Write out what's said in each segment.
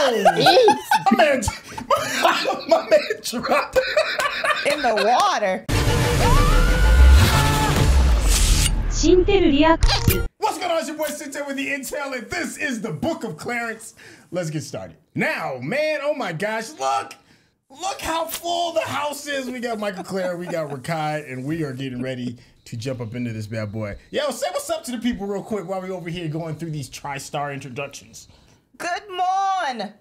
My man, my man dropped in the water. What's going on? It's your boy Syntell with the Intel, and this is the Book of Clarence. Let's get started. Now, man, oh my gosh, look how full the house is. We got Mikel-Claire, we got Rekkai, and we are getting ready to jump up into this bad boy. Yo, say what's up to the people real quick while we over here going through these tri-star introductions. Good morning,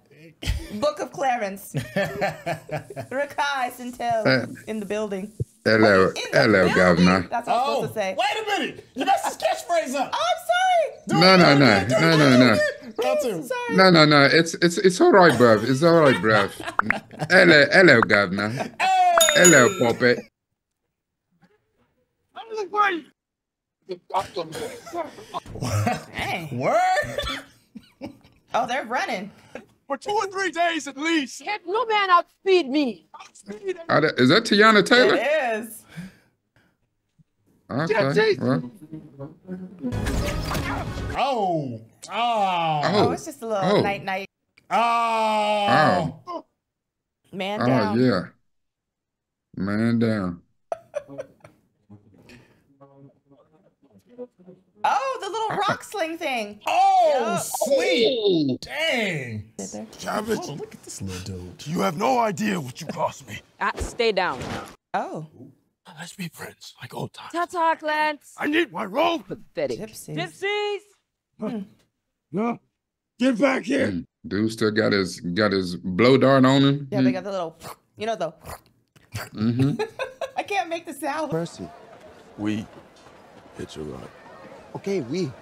Book of Clarence. Rekkai, Syntell in the building. Hello, hello, Governor. That's what I'm supposed to say. Wait a minute, you messed his catchphrase up. Oh, I'm sorry. No. No. It's all right, bruv. It's all right, bruv. Hello, Governor. Hey. Hello, puppet. Hey. Word? Oh, they're running. For 2 or 3 days at least. Can't no man outspeed me. Is that Tiana Taylor? It is. Okay. Well. Oh, it's just a little night. Oh. Man down. Oh, yeah. Man down. Oh, the little rock sling thing. Oh, sleep. Dang. Savage. Oh, look at this little dude. You have no idea what you cost me. Stay down. Oh. Let's be friends, like old times. Ta-ta, Clarence. I need my rope. Pathetic. Gypsies. No. Get back here. Dude still got his blow dart on him. Yeah, they got the little, the. I can't make the sound. Percy. We hitch a ride. Okay, we.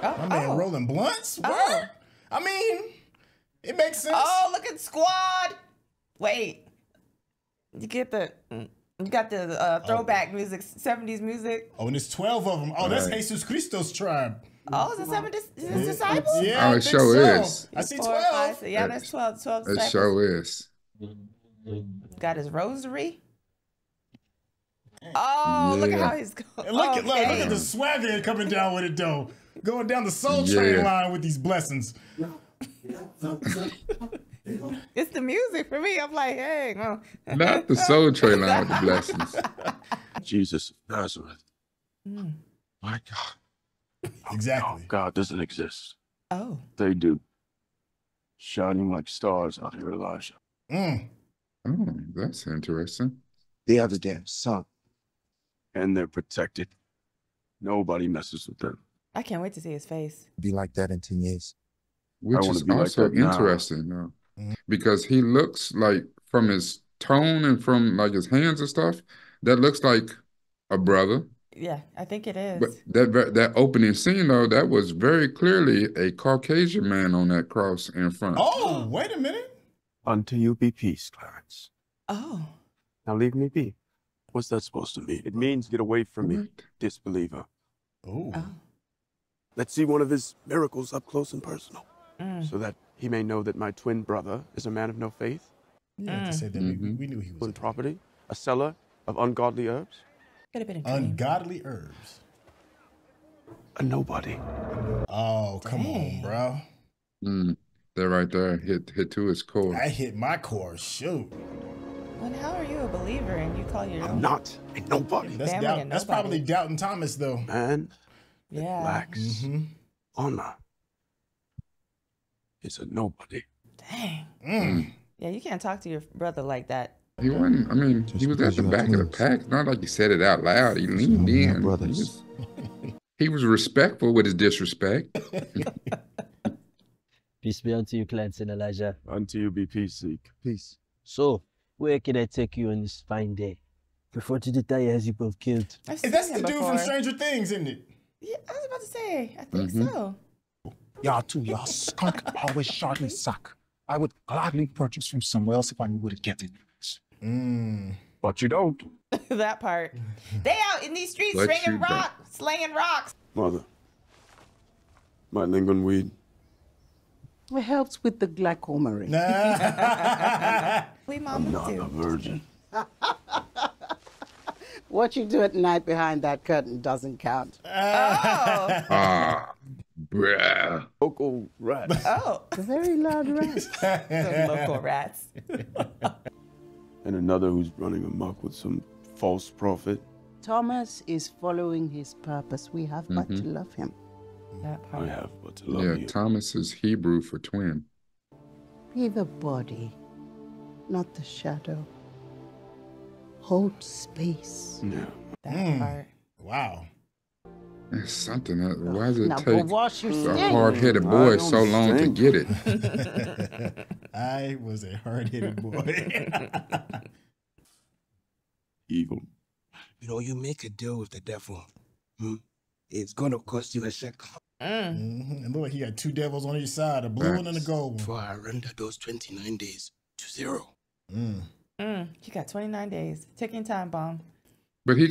My man rolling blunts? Oh. Word? I mean, it makes sense. Oh, look at Squad. Wait. You got the throwback music, 70s music. Oh, and there's 12 of them. Oh, that's Jesus Christo's tribe. Oh, is it 7 disciples? Yeah, it sure is. I see 4, 12. 5, 6. Yeah, that's 12 It disciples. sure is. Got his rosary. Oh, look at how he's going. And look at the swagger coming down with it, though. Going down the Soul Train line with these blessings. It's the music for me. I'm like, hey. Not the Soul Train line with the blessings. Jesus of Nazareth. My God. Exactly. No, God doesn't exist. Oh. They do. Shining like stars out here, Elijah. Oh, that's interesting. They are the damn sun. And they're protected. Nobody messes with them. I can't wait to see his face. Be like that in 10 years. Which is also interesting, because he looks like, from his tone and from like his hands and stuff, that looks like a brother. Yeah, I think it is. But that opening scene, though, that was very clearly a Caucasian man on that cross in front. Oh, wait a minute. Unto you be peace, Clarence. Oh. Now leave me be. What's that supposed to mean? It means get away from me, disbeliever. Oh. Let's see one of his miracles up close and personal, so that he may know that my twin brother is a man of no faith. Yeah, to say that we knew he was One property, a seller of ungodly herbs. Could have been a ungodly herbs. A nobody. Oh, come on, bro. That right there hit to his core. I hit my core. Shoot. Well, how are you a believer and you call your I'm not a nobody. That's probably Doubting Thomas, though. Man. Yeah. Relax. Honor is a nobody. Dang. Yeah, you can't talk to your brother like that. He wasn't. I mean, he was at the back of the pack. Not like he said it out loud. He leaned in. Brothers. He was respectful with his disrespect. Peace be unto you, Clarence and Elijah. Unto you be peace, Zeke. Peace. So, where can I take you on this fine day? Before to the tire has you both killed. That's the dude from Stranger Things, isn't it? Yeah, I was about to say. I think so. Y'all too, y'all skunk always short and suck. I would gladly purchase from somewhere else if I knew where to get it. But you don't. That part. They out in these streets slinging rocks. Mother, my lingon weed. It helps with the glaucoma. We mama Not a virgin. What you do at night behind that curtain doesn't count. Oh. Bruh. Local rats. Oh, A very loud rat. those local rats. And another who's running amok with some false prophet. Thomas is following his purpose. We have but to love him. That I part. have but to love Yeah, you. Thomas is Hebrew for twin. Be the body, not the shadow. Hold space. Yeah. That part. Wow. It's something that, why does it Now go take wash your a skin. hard-headed I boy don't so long to think- get it? I was a hard-headed boy. Evil. You know, you make a deal with the devil. It's gonna cost you a second. And look, he got two devils on each side, a blue one and a gold one. Before I render those 29 days to zero. You got 29 days. Ticking time bomb. But he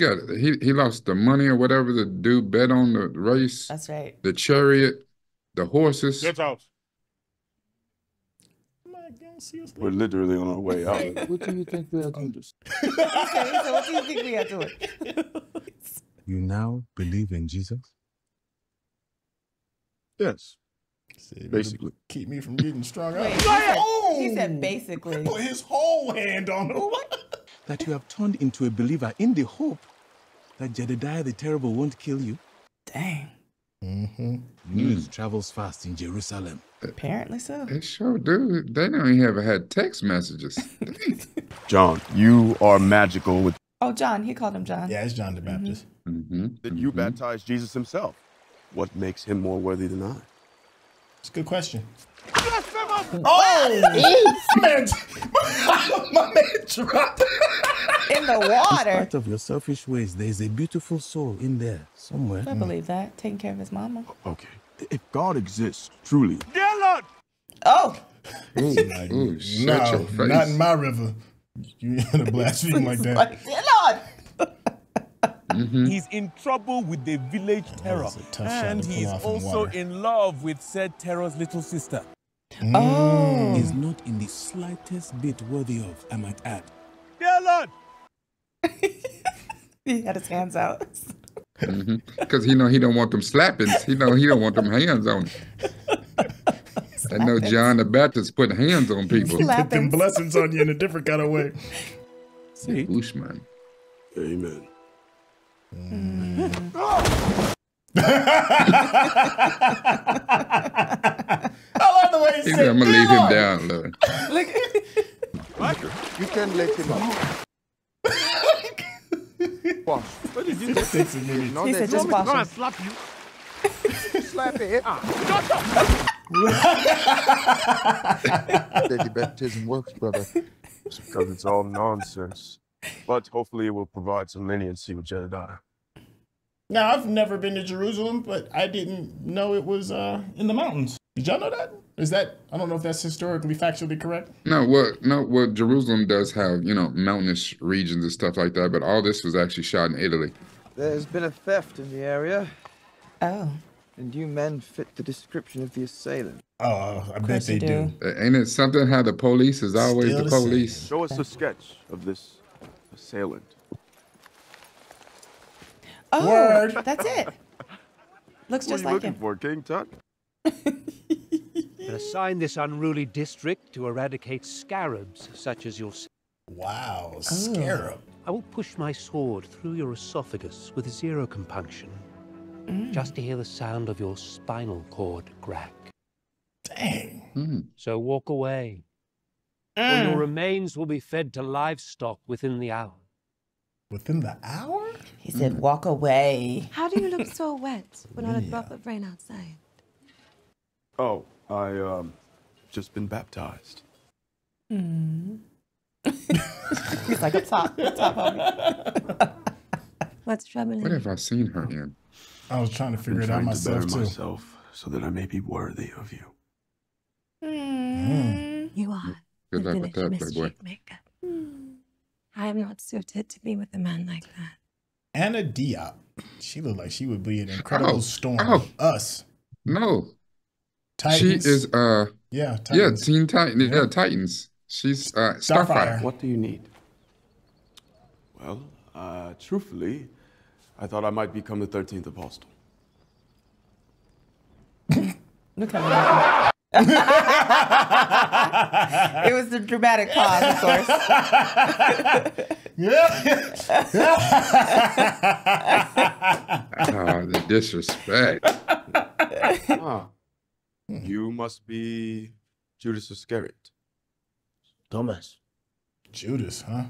lost the money or whatever the dude bet on the race, That's right. the chariot, the horses. Get out. We're literally on our way out. What do you think we are doing? He said, what do you think we are doing? You now believe in Jesus? Yes. Said, Basically. keep me from getting strung Wait, out. he said basically. Put his whole hand on him. That you have turned into a believer in the hope that Jedediah the Terrible won't kill you? Dang. News travels fast in Jerusalem. Apparently so. They sure do. They don't even ever had text messages. John, you are magical with Oh, John. He called him John. Yeah, it's John the Baptist. that you baptized Jesus himself. What makes him more worthy than I? It's a good question. Oh! my man dropped. In the In water. spite of your selfish ways, there is a beautiful soul in there somewhere. I believe that. Taking care of his mama. Okay. If God exists, truly. Oh. Like, Ooh, shut no, your face. not in my river. You ain't gonna blaspheme like that. Like, dear Lord. He's in trouble with the village terror. That's a tough shot And to pull he's off in also water. in love with said terror's little sister. Oh. Is not in the slightest bit worthy of, I might add. Dear Lord! He had his hands out. Because he don't want them slappings. He don't want them hands on him. I know John the Baptist put hands on people. Put them blessings on you in a different kind of way. See? Bushman. Amen. I love the way he He's said, gonna "Dear leave him Lord." down, Lord. Look. You can let him out. Wash. What did you say? Takes a minute. No, He said just wash him. slap you. slap it. Lady baptism works, brother. It's because it's all nonsense. But hopefully it will provide some leniency with Jedediah. Now, I've never been to Jerusalem, but I didn't know it was in the mountains. Did y'all know that? Is that, I don't know if that's historically, factually correct. No, Jerusalem does have, mountainous regions and stuff like that, but all this was actually shot in Italy. There's been a theft in the area, Oh. and you men fit the description of the assailant. Oh, I bet course they you do. Ain't it something how the police is always Still the the same. police? Show us a sketch of this assailant. Oh, Word. that's it. Looks What are just you like looking him. for, King Tut? Assign this unruly district to eradicate scarabs such as your. Wow, scarab. I will push my sword through your esophagus with zero compunction, just to hear the sound of your spinal cord crack. Dang. So walk away, or your remains will be fed to livestock within the hour. Within the hour? He said, walk away. How do you look so wet when on a drop of rain outside? Oh, I, just been baptized. He's like, up top, homie. What's troubling What you? have I seen her in? I was trying to figure Been it out trying to better myself, too. myself so that I may be worthy of you. You are Good the luck with village that, Playboy. mischief maker. I am not suited to be with a man like that. Anna Diop. She looked like she would be an incredible storm. oh. Us. No. Titans. She is, Yeah, Titans. Teen Titan, Titans. She's, Starfire. What do you need? Well, truthfully, I thought I might become the 13th apostle. Look how it was the dramatic pause, of course. The disrespect. You must be Judas Iscariot. Thomas. Judas, huh?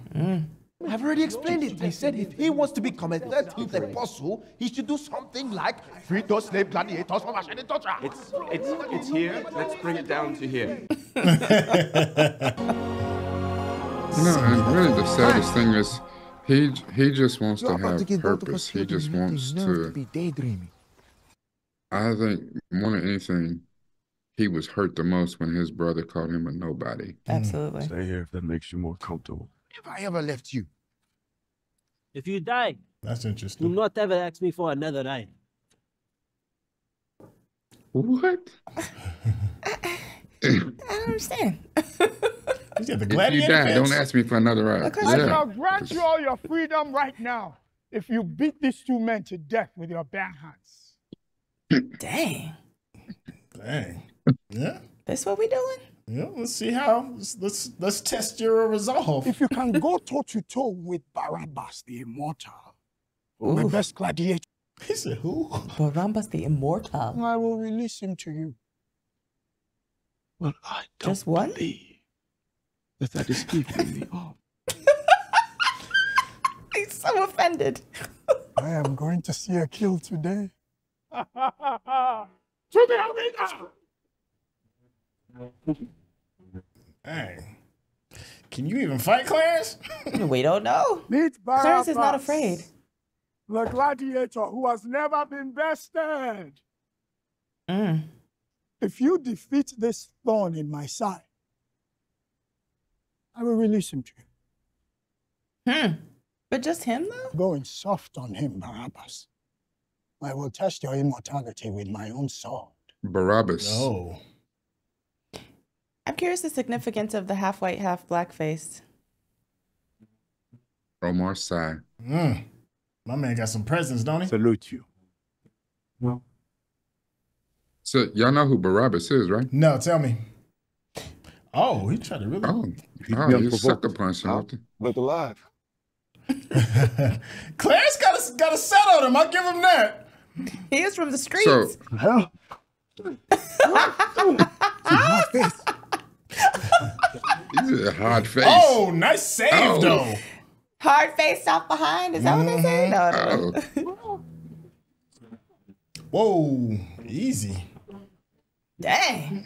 I've already explained it. I said if he wants to become a 13th apostle, he should do something like free those slave gladiators from Russia and Georgia. It's here. Let's bring it down to here. And really the saddest thing is he just wants to have purpose. He just wants to be daydreaming. I think more than anything, he was hurt the most when his brother called him a nobody. Absolutely. Stay here if that makes you more comfortable. Have I ever left you? If you die, that's do interesting. not ever ask me for another ride. What? I don't understand. He's got the If gladiator you die, fence. don't ask me for another ride. I shall grant you all your freedom right now if you beat these two men to death with your bare hands. Dang. Dang. Yeah. That's what we doing? Yeah. Let's see how. Let's test your resolve. If you can go toe to toe with Barabbas the Immortal, my best gladiator, He said, "Who?" Barabbas the Immortal. I will release him to you. Well, I don't Just one? believe that is keeping me off. He's so offended. I am going to see a kill today. To the arena! Dang. Can you even fight, Clarence? We don't know. Meet Barabbas, Clarence is not afraid. the gladiator who has never been bested. If you defeat this thorn in my side, I will release him to you. But just him, though? Going soft on him, Barabbas. I will test your immortality with my own sword. Barabbas. Oh. I'm curious the significance of the half white, half black face. Omar Sy. My man got some presents, don't he? Salute you. So y'all know who Barabbas is, right? No, tell me. Oh, he tried to really. Oh, you sucker punch him. Look alive. Clarence got a set on him. I'll give him that. He is from the streets. So, he's a hard face. Oh, nice save though. Hard face off behind. Is that what they say? No. Whoa, easy. Dang.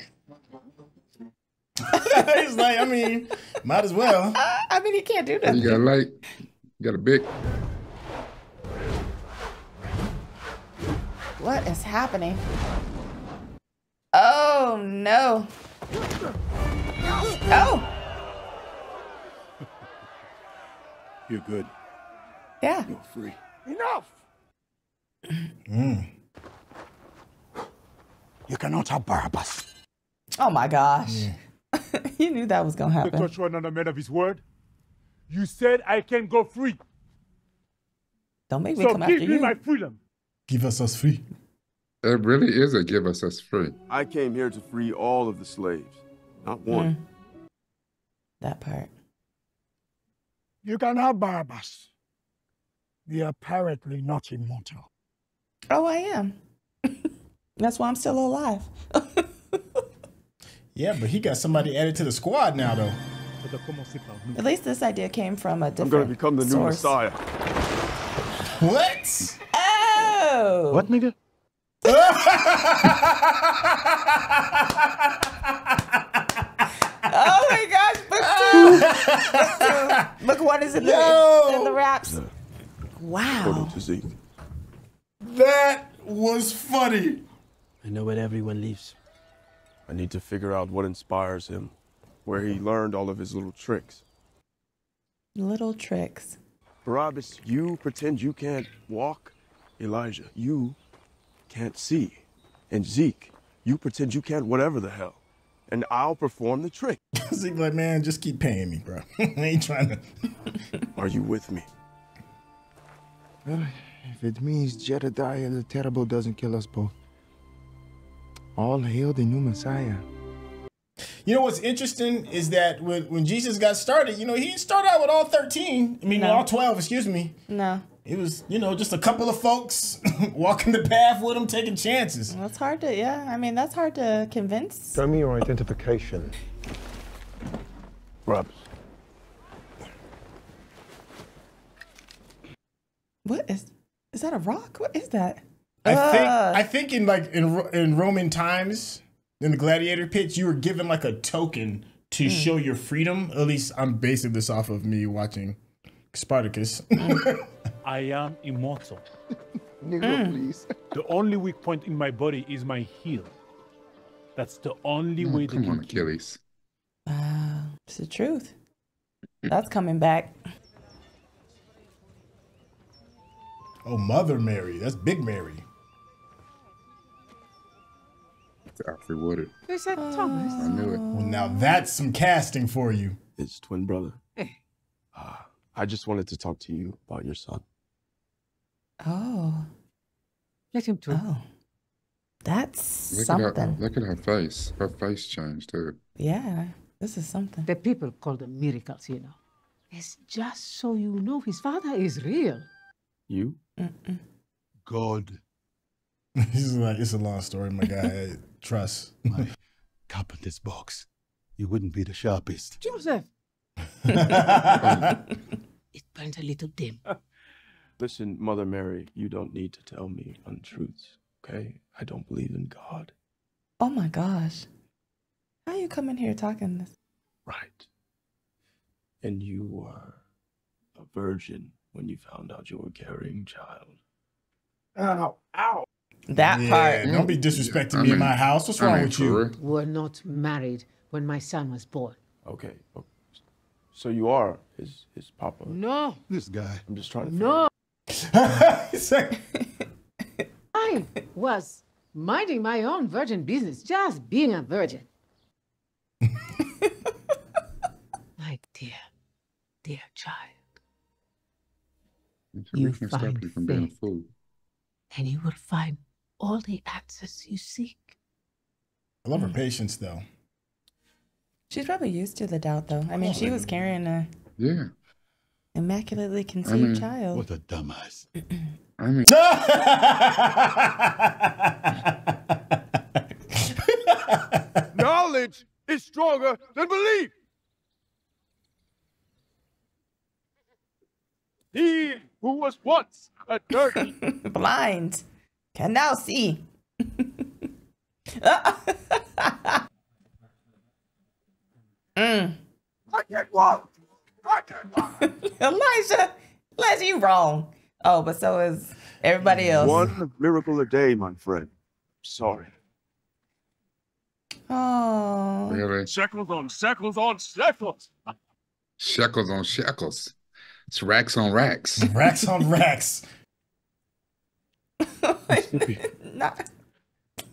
He's like, I mean, might as well. I mean, he can't do that. You got a light. You got a big. What is happening? Oh, no. Oh. You're good. Yeah. You're free. Enough! You cannot have Barabbas. Oh, my gosh. You knew that was going to To happen. touch one another man of his word. You said I can go free. Don't make me So come after give me you. my freedom. Give us free. It really is a give us free. I came here to free all of the slaves, not one. That part. You can have Barabbas. You're apparently not immortal. Oh, I am. That's why I'm still alive. Yeah, but he got somebody added to the squad now, though. At least this idea came from a different I'm going to become the new source. Messiah. What? Oh! What, nigga? Oh my gosh, book two. Book two. Book one is in the wraps. Wow. That was funny. I know where everyone lives. I need to figure out what inspires him, where he learned all of his little tricks. Little tricks. Barabbas, you pretend you can't walk. Elijah, you can't see. And Zeke, you pretend you can't whatever the hell. And I'll perform the trick. Zeke's like, man, just keep paying me, bro. I ain't trying to. Are you with me? Well, if it means Jedediah the Terrible doesn't kill us both, All hail the new Messiah. You know what's interesting is that when Jesus got started, you know, he started out with all 13. I mean, all 12, excuse me. No. It was, you know, just a couple of folks walking the path with him, taking chances. That's hard to, I mean, that's hard to convince. Show me your identification. Rubs. What is that a rock? What is that? I think in Roman times, in the gladiator pits, you were given like a token to show your freedom. At least I'm basing this off of me watching Spartacus. I am immortal. Negro, please. The only weak point in my body is my heel. That's the only way they come can on, Achilles. It's the truth. That's coming back. Oh, Mother Mary. That's Big Mary. Alfred Woodard. Is that Thomas? I knew it. Well, now that's some casting for you. It's twin brother. I just wanted to talk to you about your son. Oh. Let him through. Oh. That's something. Look at her face. Her face changed too. Yeah, this is something. The people call them miracles, you know. It's just so you know his father is real. You? God. He's like, it's a long story, my guy. Trust. My carpenter's box. You wouldn't be the sharpest. Joseph! It burns a little dim. Listen, Mother Mary, you don't need to tell me untruths, okay? I don't believe in God. Oh my gosh. How you come in here talking this? Right. And you were a virgin when you found out you were carrying child. Ow, ow. That part. Don't be disrespecting me in my house. What's wrong with you? We're not married when my son was born. Okay. So you are his papa? No. This guy. I'm just trying to No. I was minding my own virgin business, just being a virgin. My dear child. You can stop you from being a fool. And you will find all the answers you seek. I love her patience, though. She's probably used to the doubt, though. I mean, she was carrying a immaculately conceived child. What a dumbass. I mean, knowledge is stronger than belief. He who was once a dirty blind can now see. I can't walk. I can't walk. Elijah, you wrong. Oh, but so is everybody else. One miracle a day, my friend. Sorry. Oh. Really? Shekels on shekels on shekels. Shekels on shekels. It's racks on racks. Racks on racks. Nah.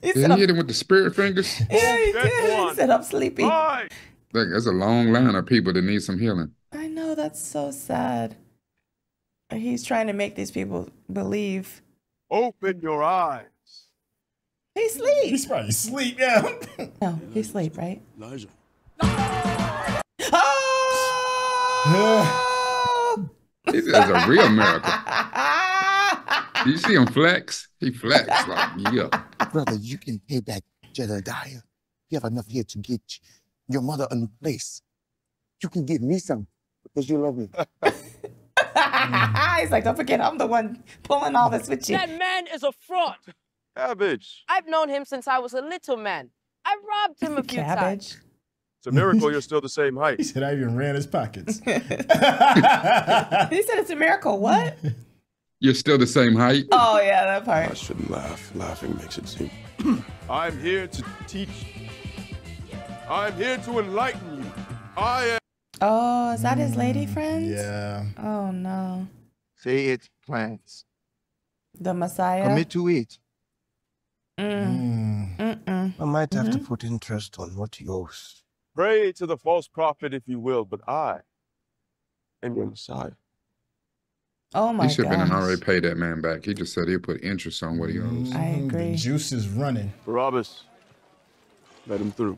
Did he hit him with the spirit fingers? Yeah, he did. He said, I'm sleepy. Look, there's a long line of people that need some healing. I know, that's so sad. He's trying to make these people believe. Open your eyes. He sleep. He's probably asleep, yeah. No, he sleep, right? Elijah. Oh! This is a real miracle. You see him flex? He flex like, yeah. Brother, you can pay back Jedediah. You have enough here to get your mother a new place. You can give me some because you love me. He's like, don't forget, I'm the one pulling all this with you. That man is a fraud. Cabbage. I've known him since I was a little man. I robbed him a few times. It's a miracle you're still the same height. He said I even ran his pockets. He said it's a miracle. What? You're still the same height? Oh, yeah, that part. I shouldn't laugh. Laughing makes it seem. I'm here to teach. I'm here to enlighten you. I am. Oh, is that his lady friend? Yeah. Oh, no. Say it, Clarence. The Messiah? Commit to it. Mm-mm. I might have to put interest on what he owes. Pray to the false prophet if you will, but I am your Messiah. Oh my He should have been gosh. already paid that man back. He just said he'll put interest on what he owes. I agree. The juice is running. Barabbas, Let him through.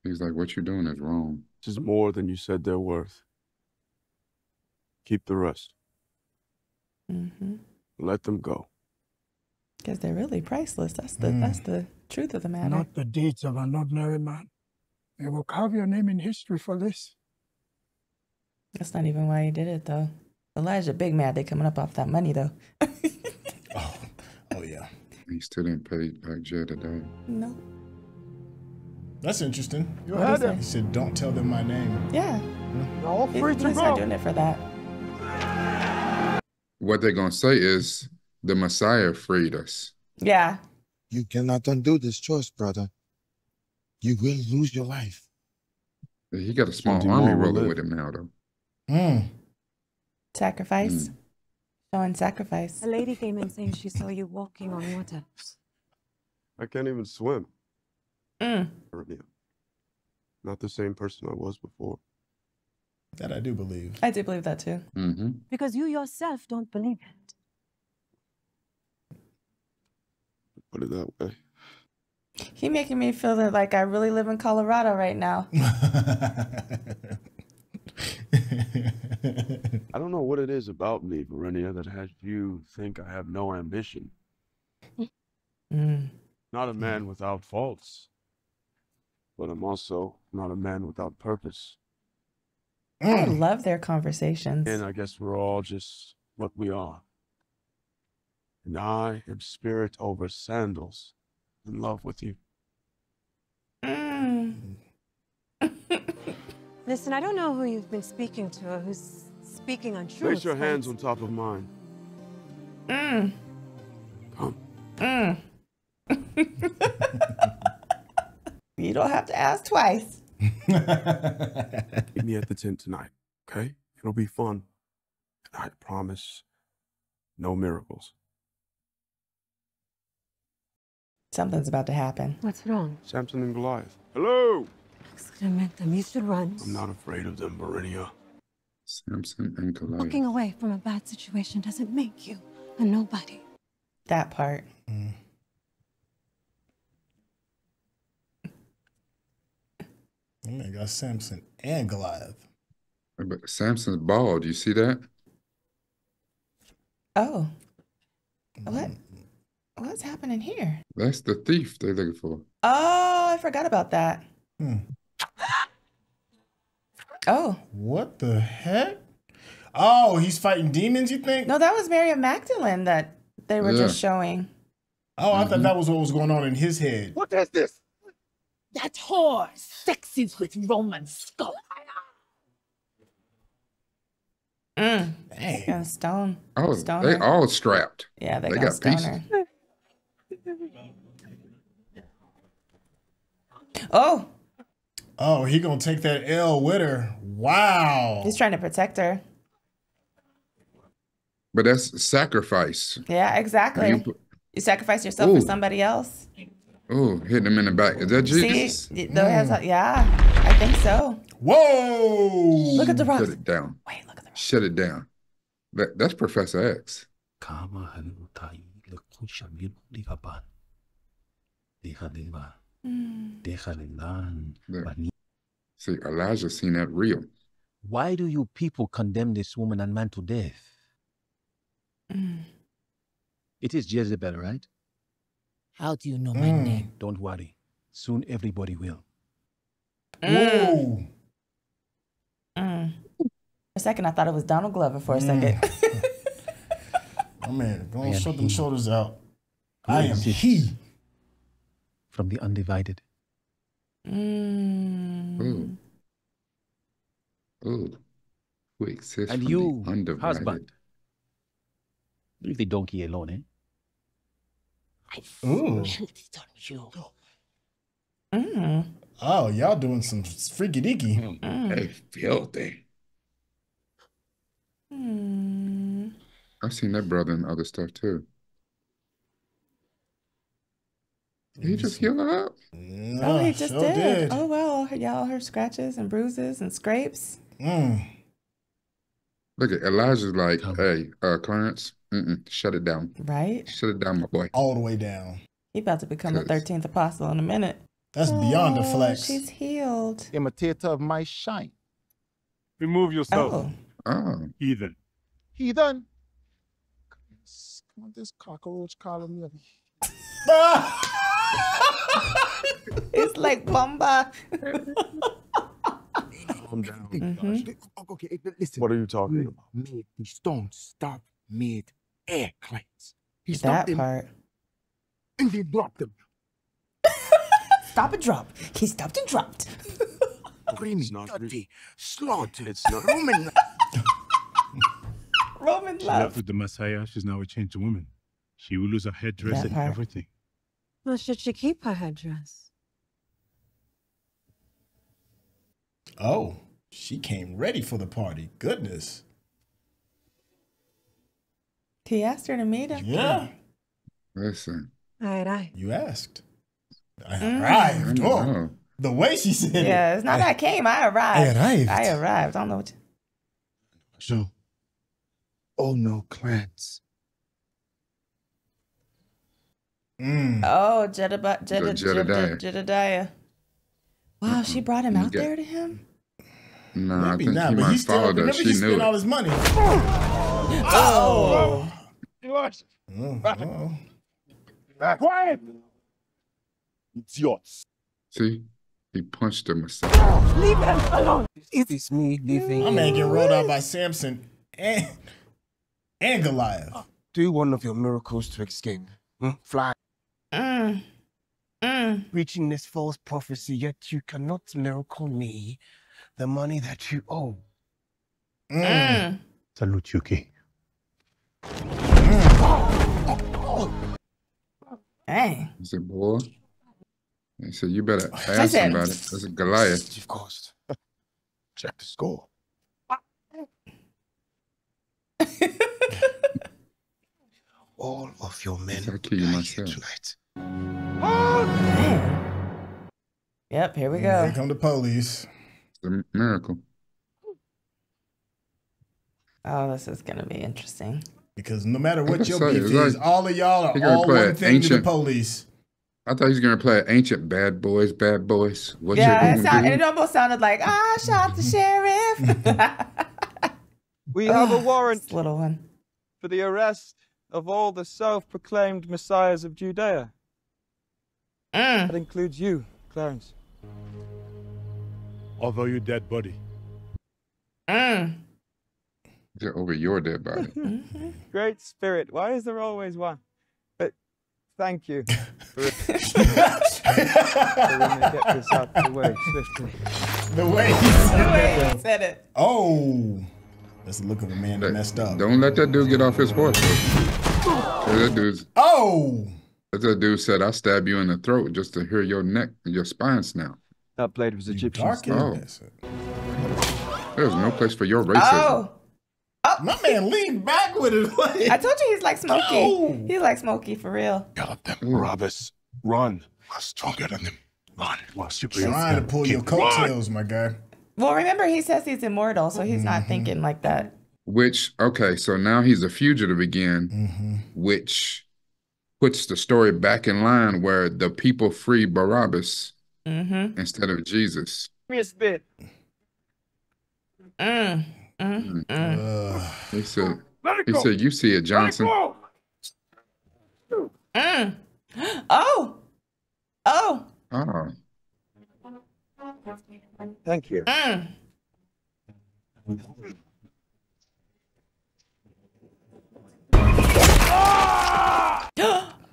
He's like, what you're doing is wrong. This is more than you said they're worth. Keep the rest. Let them go. Because they're really priceless. That's the truth of the matter. Not the deeds of an ordinary man. They will carve your name in history for this. That's not even why he did it, though. Elijah big mad they coming up off that money, though. Oh, yeah. He still didn't pay back Jedediah. No. That's interesting. You heard him. He said, don't tell them my name. Yeah. You're all free to He's go. not doing it for that. What they're going to say is the Messiah freed us. Yeah. You cannot undo this choice, brother. You will lose your life. He got a small army rolling with him now, though. Sacrifice. Showing sacrifice. A lady came in saying she saw you walking on water. I can't even swim. Not the same person I was before. That I do believe. I do believe that, too. Because you yourself don't believe it. Put it that way. He making me feel that like I really live in Colorado right now. I don't know what it is about me, Verenia, that has you think I have no ambition. Not a man without faults, but I'm also not a man without purpose. I love their conversations. And I guess we're all just what we are. And I am spirit over sandals, in love with you. Listen, I don't know who you've been speaking to or who's speaking untruth. Place your hands on top of mine. Come. You don't have to ask twice. Meet me at the tent tonight, okay? It'll be fun. I promise, no miracles. Something's about to happen. What's wrong? Samson and Goliath. Hello! Excrement them. You should run. I'm not afraid of them, Verenia. Samson and Goliath. Walking away from a bad situation doesn't make you a nobody. That part. I got Samson and Goliath. But Samson's bald. You see that? Oh. What's happening here? That's the thief they're looking for. Oh, I forgot about that. Oh. What the heck? Oh, he's fighting demons, you think? No, that was Mary of Magdalene that they were just showing. Oh, I thought that was what was going on in his head. What is this? That whore sexes with Roman skull. Dang. Got a stone. Oh, stoner. they all strapped. Yeah, they got stoner. pieces. Oh. Oh, he gonna take that L with her. Wow. He's trying to protect her. But that's sacrifice. Yeah, exactly. You sacrifice yourself for somebody else. Oh, hitting him in the back. Is that Jesus? See, yeah, I think so. Whoa! Look at the rock. Shut it down. Wait, look at the rock. Shut it down. That's Professor X. See, Elijah seen that real. Why do you people condemn this woman and man to death? It is Jezebel, right? How do you know my name? Don't worry. Soon everybody will. Whoa! For a second, I thought it was Donald Glover for a second. Oh man, go on, shut them shoulders out. Who I am exists he. From the undivided. Oh. Oh. Who exists And from you, the undivided. husband, leave the donkey alone, eh? I Ooh. smelled it on you. Oh, y'all doing some freaky deaky. They filthy. I've seen that brother in other stuff too. Did he just heal her up? No, Oh, he just sure did. Oh, well, y'all, her scratches and bruises and scrapes. Look at Elijah's like, hey, Clarence, shut it down. Right? Shut it down, my boy. All the way down. He about to become the 13th apostle in a minute. That's beyond a flex. She's healed. Imitator of my shine. Remove yourself. Oh. Heathen. Heathen. Come on, this cockroach calling me. It's like Bumba. Calm down. Okay, listen. What are you talking about? Made the stone stop mid-air, Clarence. He That stopped them, part. and they dropped them. Stop and drop. He stopped and dropped. Screaming, dirty, slaughtered. It's not. Roman. Roman She love. left with the Messiah. She's now a changed woman. She will lose her headdress That and part. everything. Well, should she keep her headdress? Oh, she came ready for the party. Goodness. He asked her to meet him. Yeah. Listen. Aye. You asked. I arrived. Oh, the way she said it. Yeah, it's not I came. I arrived. I arrived. I don't know what. So, oh no, Clarence. Oh, Jedediah. Wow, she brought him out Yeah. there to him? No, I Maybe think not, he but might he still, follow that. remember She he knew spent all it. his money. Oh. Quiet! It's yours. See? He punched him. Leave him alone. It is me leaving. My man get rolled out by Samson and Goliath. Do one of your miracles to escape. Fly. Preaching this false prophecy, yet you cannot miracle me the money that you owe. Salute, Yuki. Hey. He said, boy. He said, you better ask somebody. That's a Goliath. Chief Cost. Check the score. All of your men I'll kill you myself. tonight. Yep, here we Here go. come the police. It's a miracle. Oh, this is going to be interesting. Because no matter what your So, beef it's is, like- all of y'all he are gonna all play one an thing to the ancient- police. I thought he was going to play an ancient bad boys. What Yeah, you it, gonna do? it almost sounded like, I shot the sheriff. We have a warrant This little one. for the arrest of all the self-proclaimed messiahs of Judea. That includes you, Clarence. Although you dead body. Just over your dead body. Great spirit. Why is there always one? But thank you for get this out of the way swiftly. The way he said it. Oh. That's the look of a man that messed up. Don't let that dude get off his horse. That dude's. Oh. That dude said, "I'll stab you in the throat just to hear your neck, your spine snap." That blade was Egyptian. Oh. There's no place for your racism. My man leaned back with it. Like, I told you he's like Smokey. Yo. He's like Smokey for real. Gallop them, robbers. Run. We're stronger than them. Run. We're superior. trying to pull your coattails, my guy. Well, remember, he says he's immortal, so he's not thinking like that. Which, okay, so now he's a fugitive again, which puts the story back in line where the people free Barabbas instead of Jesus. Give me a spit. He said, you see it, Johnson. Oh. Oh. Thank you.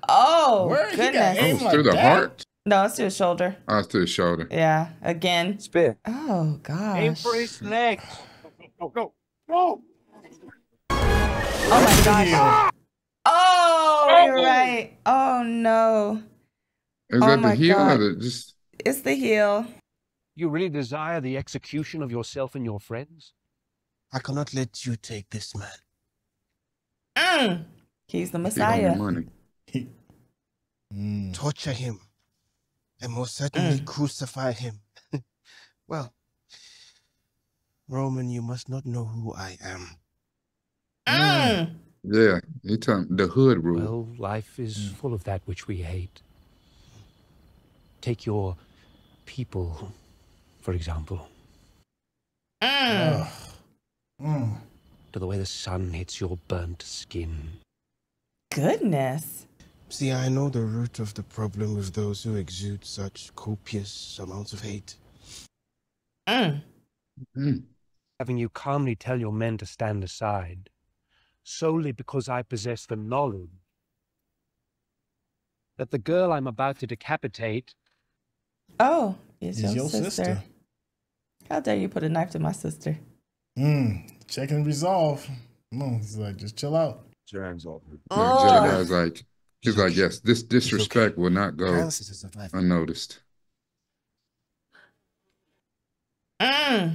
Oh, Where he got goodness. aim Through the heart? No, it's to his shoulder. Oh, it's to the shoulder. Yeah, again. Spit. Oh, gosh. Aim for his neck. Go. Oh, my gosh. Oh, you're right. Oh, no. Is Oh that my the heel God. or just... It's the heel. You really desire the execution of yourself and your friends? I cannot let you take this man. He's the He Messiah. owed money. Torture him. And most certainly crucify him. Well, Roman, you must not know who I am. Yeah, he told the hood rule. Well, life is full of that which we hate. Take your people, for example. Mm. To the way the sun hits your burnt skin. Goodness. See, I know the root of the problem with those who exude such copious amounts of hate. Having you calmly tell your men to stand aside, solely because I possess the knowledge that the girl I'm about to decapitate Is your sister. How dare you put a knife to my sister? Check and resolve. Come on, he's like, just chill out. No, Jedediah's like, he's like, yes, this disrespect will not go unnoticed. Oh,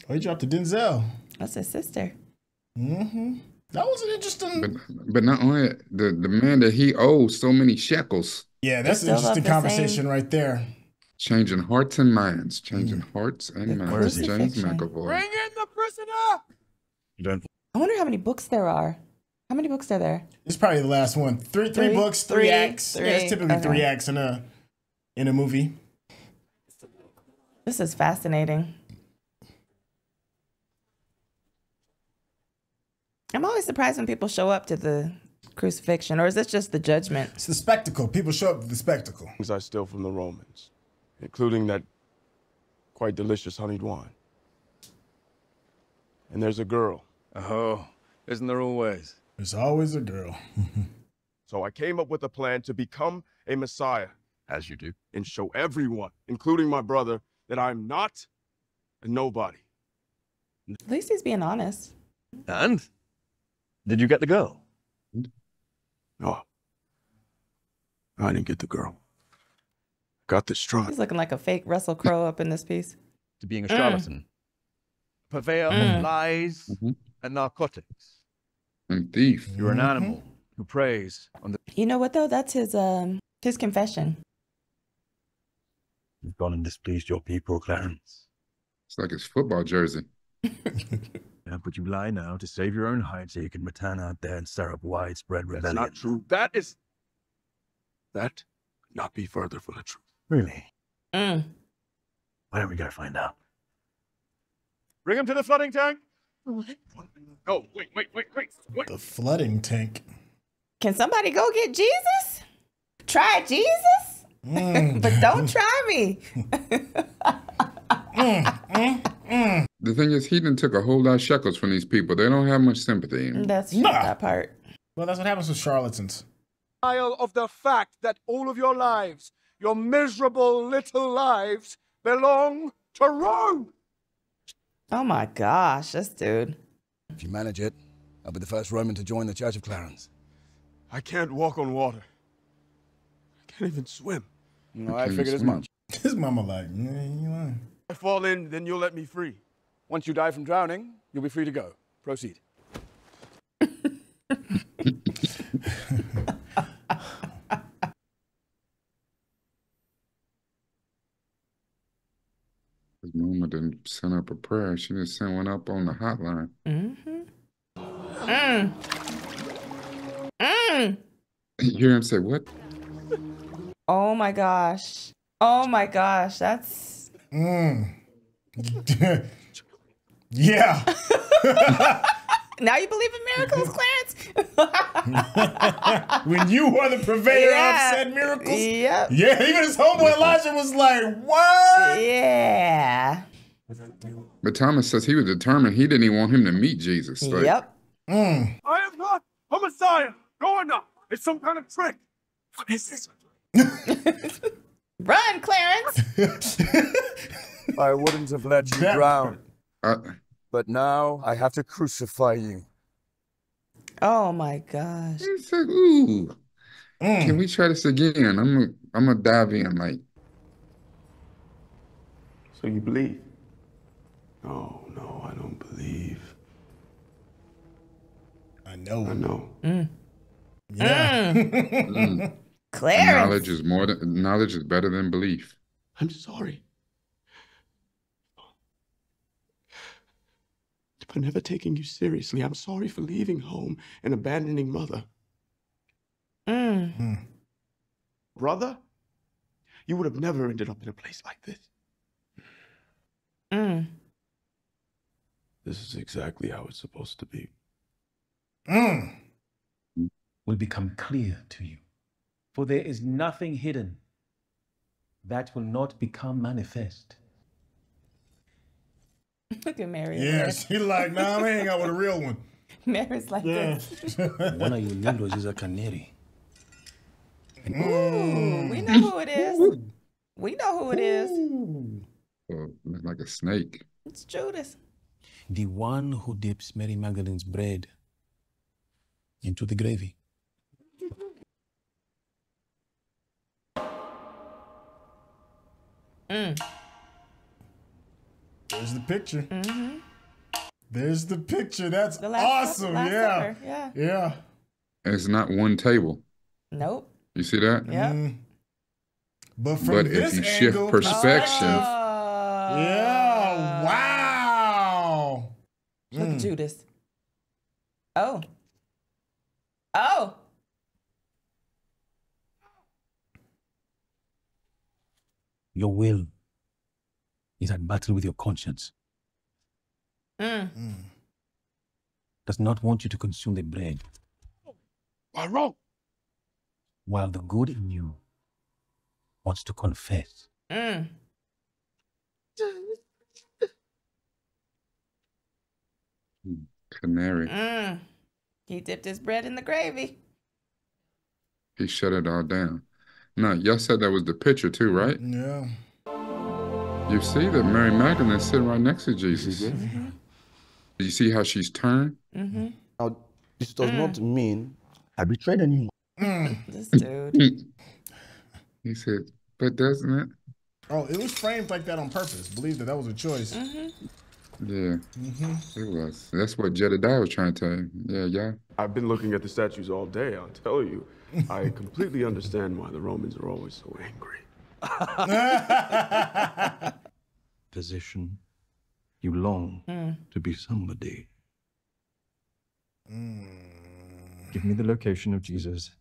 he dropped to Denzel. That's his sister. That was an interesting. But not only the man that he owes so many shekels. Yeah, that's an interesting conversation right there. Changing hearts and minds. Changing hearts and minds. James McAvoy. Bring in the prisoner! You don't. I wonder how many books there are. How many books are there? This is probably the last one. Three books, three acts. Yeah, it's typically 3 acts in a movie. This is fascinating. I'm always surprised when people show up to the crucifixion, or is this just the judgment? It's the spectacle. People show up to the spectacle. Things I steal from the Romans, including that quite delicious honeyed wine. And there's a girl. Oh, isn't there always? There's always a girl. So I came up with a plan to become a messiah. As you do. And show everyone, including my brother, that I'm not a nobody. At least he's being honest. And? Did you get the girl? No. I didn't get the girl. Got this strong. He's looking like a fake Russell Crowe up in this piece. To being a charlatan. Purveyor of lies and narcotics. And thief. You're an animal who preys on the... You know what, though? That's his confession. You've gone and displeased your people, Clarence. It's like his football jersey. Yeah, but you lie now to save your own hide so you can return out there and stir up widespread rebellion. That's not true. That could not be further from the truth. Really? Why don't we go find out? Bring him to the flooding tank. Oh, wait. The flooding tank. Can somebody go get Jesus? Try Jesus? But don't try me. The thing is, he done took a whole lot of shekels from these people. They don't have much sympathy. That's true, that part. Well, that's what happens with charlatans. Of the fact that all of your lives, your miserable little lives, belong to Rome. Oh my gosh, this dude. If you manage it, I'll be the first Roman to join the Church of Clarence. I can't walk on water. I can't even swim. No, I figured as much. His mama like, you lying. If I fall in, then you'll let me free. Once you die from drowning, you'll be free to go. Proceed. His mama didn't send up a prayer. She just sent one up on the hotline. You hear him say, what? Oh my gosh. Oh my gosh. That's... Yeah. Now you believe in miracles, Clarence? When you are the purveyor of said miracles? Yep. Yeah, even his homeboy Elijah was like, what? Yeah. But Thomas says he was determined. He didn't even want him to meet Jesus. Like, Yep. I am not a messiah. Go on now. It's some kind of trick. What is this? Run, Clarence. I wouldn't have let you drown. But now I have to crucify you. Oh my gosh. He said, ooh. Can we try this again? I'm gonna dive in like. So you believe? No, I don't believe. I know. Yeah. Clarence. Knowledge is better than belief. I'm sorry. For never taking you seriously. I'm sorry for leaving home and abandoning mother. Brother, you would have never ended up in a place like this. This is exactly how it's supposed to be. Will become clear to you. For there is nothing hidden that will not become manifest. Look at Mary. Yeah, she like, nah, I'm hanging out with a real one. Mary's like this. One of your lindos is a canary. Ooh, we know who it is. We know who it is. Oh, looks like a snake. It's Judas. The one who dips Mary Magdalene's bread into the gravy. There's the picture. There's the picture. That's awesome. Yeah. Yeah. Yeah. And it's not one table. Nope. You see that? Yep. But from this if you angle, shift perspective, yeah. Wow. Look at Judas. Oh. Oh. Your will is at battle with your conscience. Does not want you to consume the bread. Why wrong? While the good in you wants to confess. canary. He dipped his bread in the gravy. He shut it all down. No, y'all said that was the picture too, right? Yeah. You see that Mary Magdalene is sitting right next to Jesus. Did you see how she's turned? Now, this does not mean I betrayed anyone. This dude. He said, but doesn't it? Oh, it was framed like that on purpose. Believe that was a choice. Yeah, it was. That's what Jedediah was trying to tell you. Yeah. I've been looking at the statues all day, I'll tell you. I completely understand why the Romans are always so angry. Physician, you long to be somebody. Give me the location of Jesus.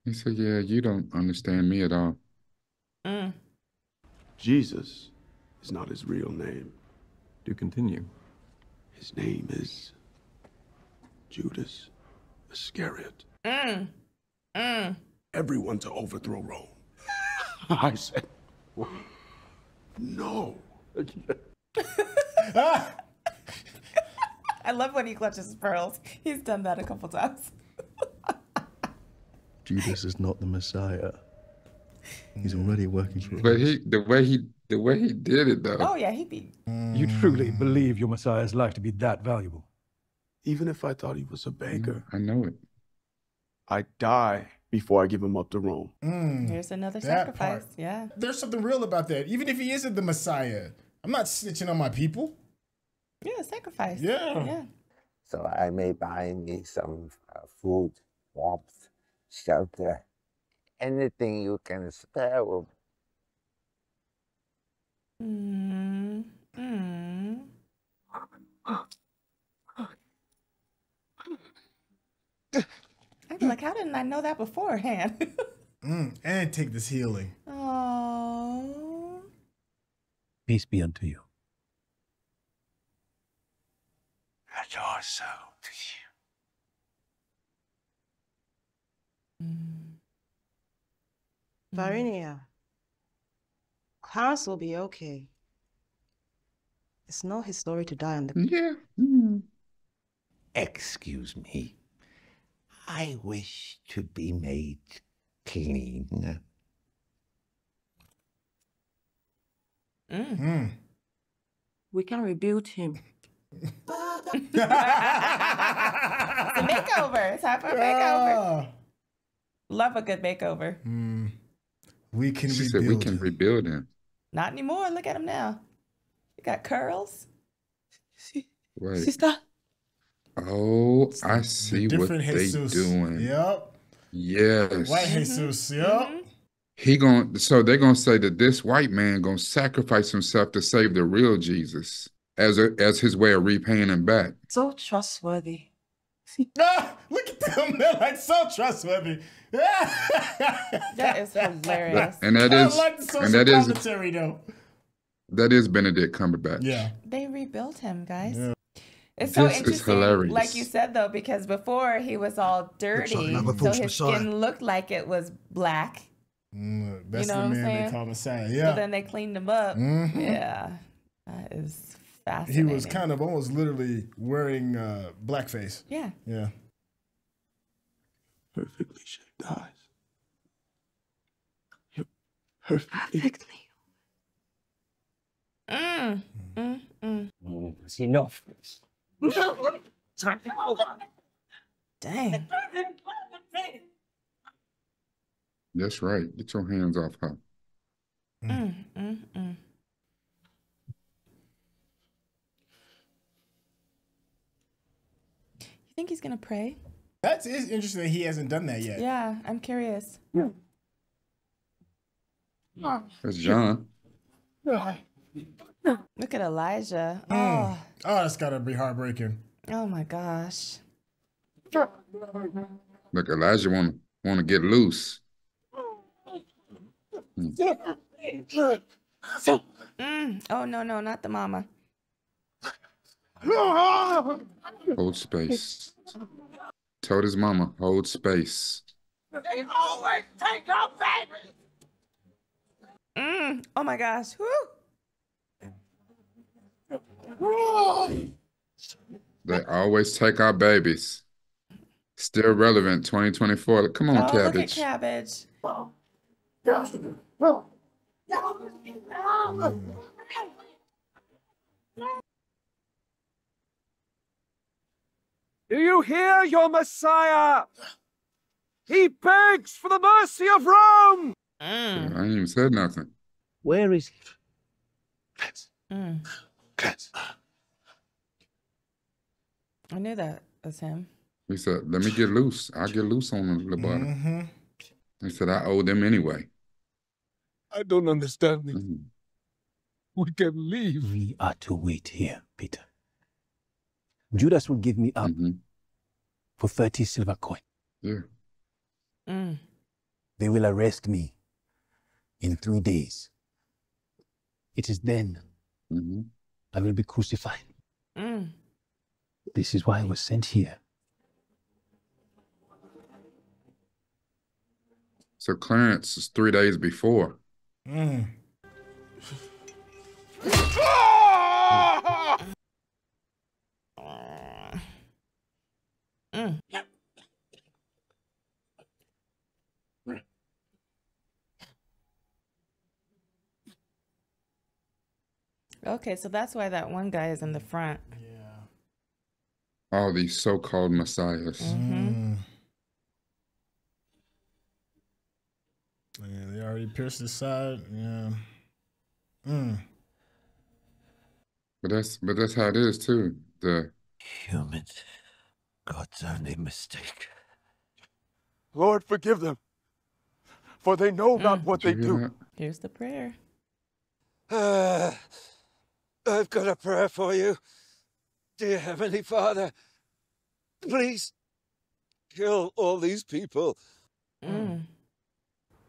He said, yeah, you don't understand me at all. Jesus is not his real name. Do continue. His name is Judas Iscariot. Everyone to overthrow Rome. I said, no. I love when he clutches his pearls. He's done that a couple times. Judas is not the Messiah. He's already working for us. But the way he did it though. Oh yeah, he be. You truly believe your Messiah's life to be that valuable? Even if I thought he was a beggar. I know it. I die before I give him up to Rome. Here's another sacrifice. Yeah. There's something real about that. Even if he isn't the Messiah, I'm not snitching on my people. Yeah, sacrifice. Yeah. So I may buy me some food, warmth, shelter, anything you can spare will. I'd be like, how didn't I know that beforehand? And take this healing. Oh. Peace be unto you. And also to you. Varinia, Clarence will be okay. It's not his story to die on the... Yeah. Excuse me. I wish to be made clean. We can rebuild him. It's a makeover. It's time for a makeover. Love a good makeover. We can She rebuild said we can rebuild him. Not anymore. Look at him now. You got curls. Wait. Sister. Oh, I see what different they Jesus. doing. Yep. Yes. White Jesus. Yep. So they're gonna say that this white man gonna sacrifice himself to save the real Jesus as his way of repaying him back. So trustworthy. Look at them. They're like so trustworthy. That is hilarious. And that I is, like the social and that is, commentary though. that is Benedict Cumberbatch. Yeah. They rebuilt him, guys. Yeah. It's so This is interesting, hilarious. like you said though, because before he was all dirty, so his skin looked like it was black. That's you know the what I'm man saying? they call Messiah. Yeah. But then they cleaned him up. Mhm. Yeah, that is He fascinating. was kind of almost literally wearing blackface. Yeah. Yeah. Perfectly shaped eyes. You're perfectly. It's enough. Dang. That's right. Get your hands off her. You think he's gonna pray? That's interesting that he hasn't done that yet. Yeah, I'm curious. That's John. Look at Elijah. Oh, Oh, that's gotta be heartbreaking. oh my gosh. Look, Elijah want to get loose. Oh no, not the mama. Hold space. Told his mama, hold space. They always take our babies. Oh my gosh. Woo. They always take our babies. Still relevant, 2024. Come on, Oh, look at Cabbage. Cabbage. Do you hear your Messiah? He begs for the mercy of Rome. I ain't even said nothing. Where is he? I knew that was him. He said, let me get loose. I'll get loose on the little boy. He said, I owe them anyway. I don't understand this. We can leave. We are to wait here, Peter. Judas will give me up for 30 silver coin. Yeah. They will arrest me in 3 days. It is then I will be crucified. This is why I was sent here. So Clarence is 3 days before. Okay, so that's why that one guy is in the front. All these so-called messiahs. Yeah, they already pierced his side. Yeah. But that's how it is too. The humans, God's only mistake. Lord, forgive them, for they know not what they do. Here's the prayer. I've got a prayer for you. Dear Heavenly Father, please kill all these people.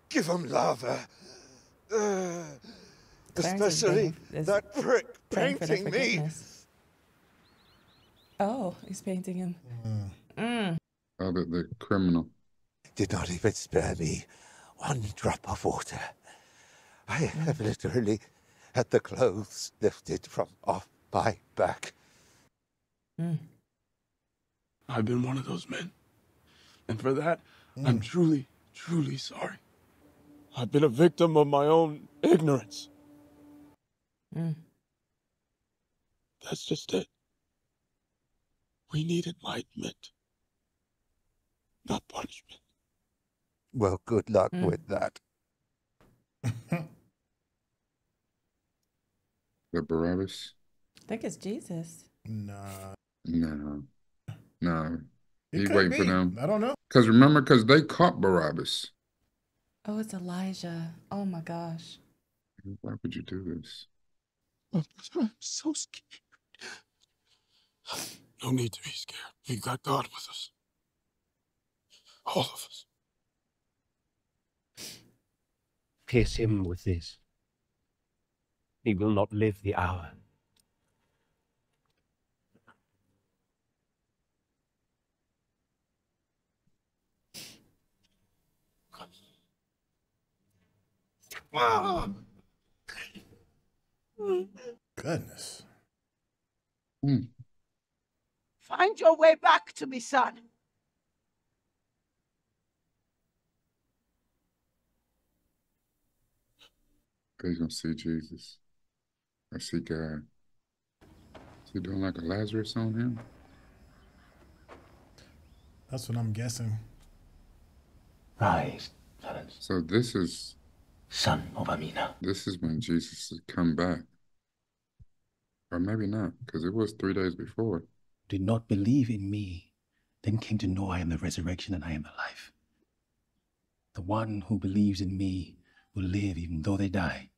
Give them love. Especially that prick painting me. Oh, he's painting him. Oh, the criminal. Did not even spare me one drop of water. I have literally had the clothes lifted from off my back. I've been one of those men. And for that, I'm truly, truly sorry. I've been a victim of my own ignorance. That's just it. We need enlightenment, not punishment. Well, good luck with that. The Barabbas? I think it's Jesus. Nah. No. It He could waiting be. for them. I don't know. Because they caught Barabbas. Oh, it's Elijah. Oh my gosh. Why would you do this? I'm so scared. No need to be scared. We got God with us. All of us. Pierce him with this. He will not live the hour. Goodness. Find your way back to me, son. He's gonna see Jesus. I see God. Is he doing like a Lazarus on him? That's what I'm guessing. Rise, Clarence. So this is Son of Amina. This is when Jesus has come back. Or maybe not, because it was 3 days before. Did not believe in me, then came to know I am the resurrection and I am the life. The one who believes in me will live even though they die.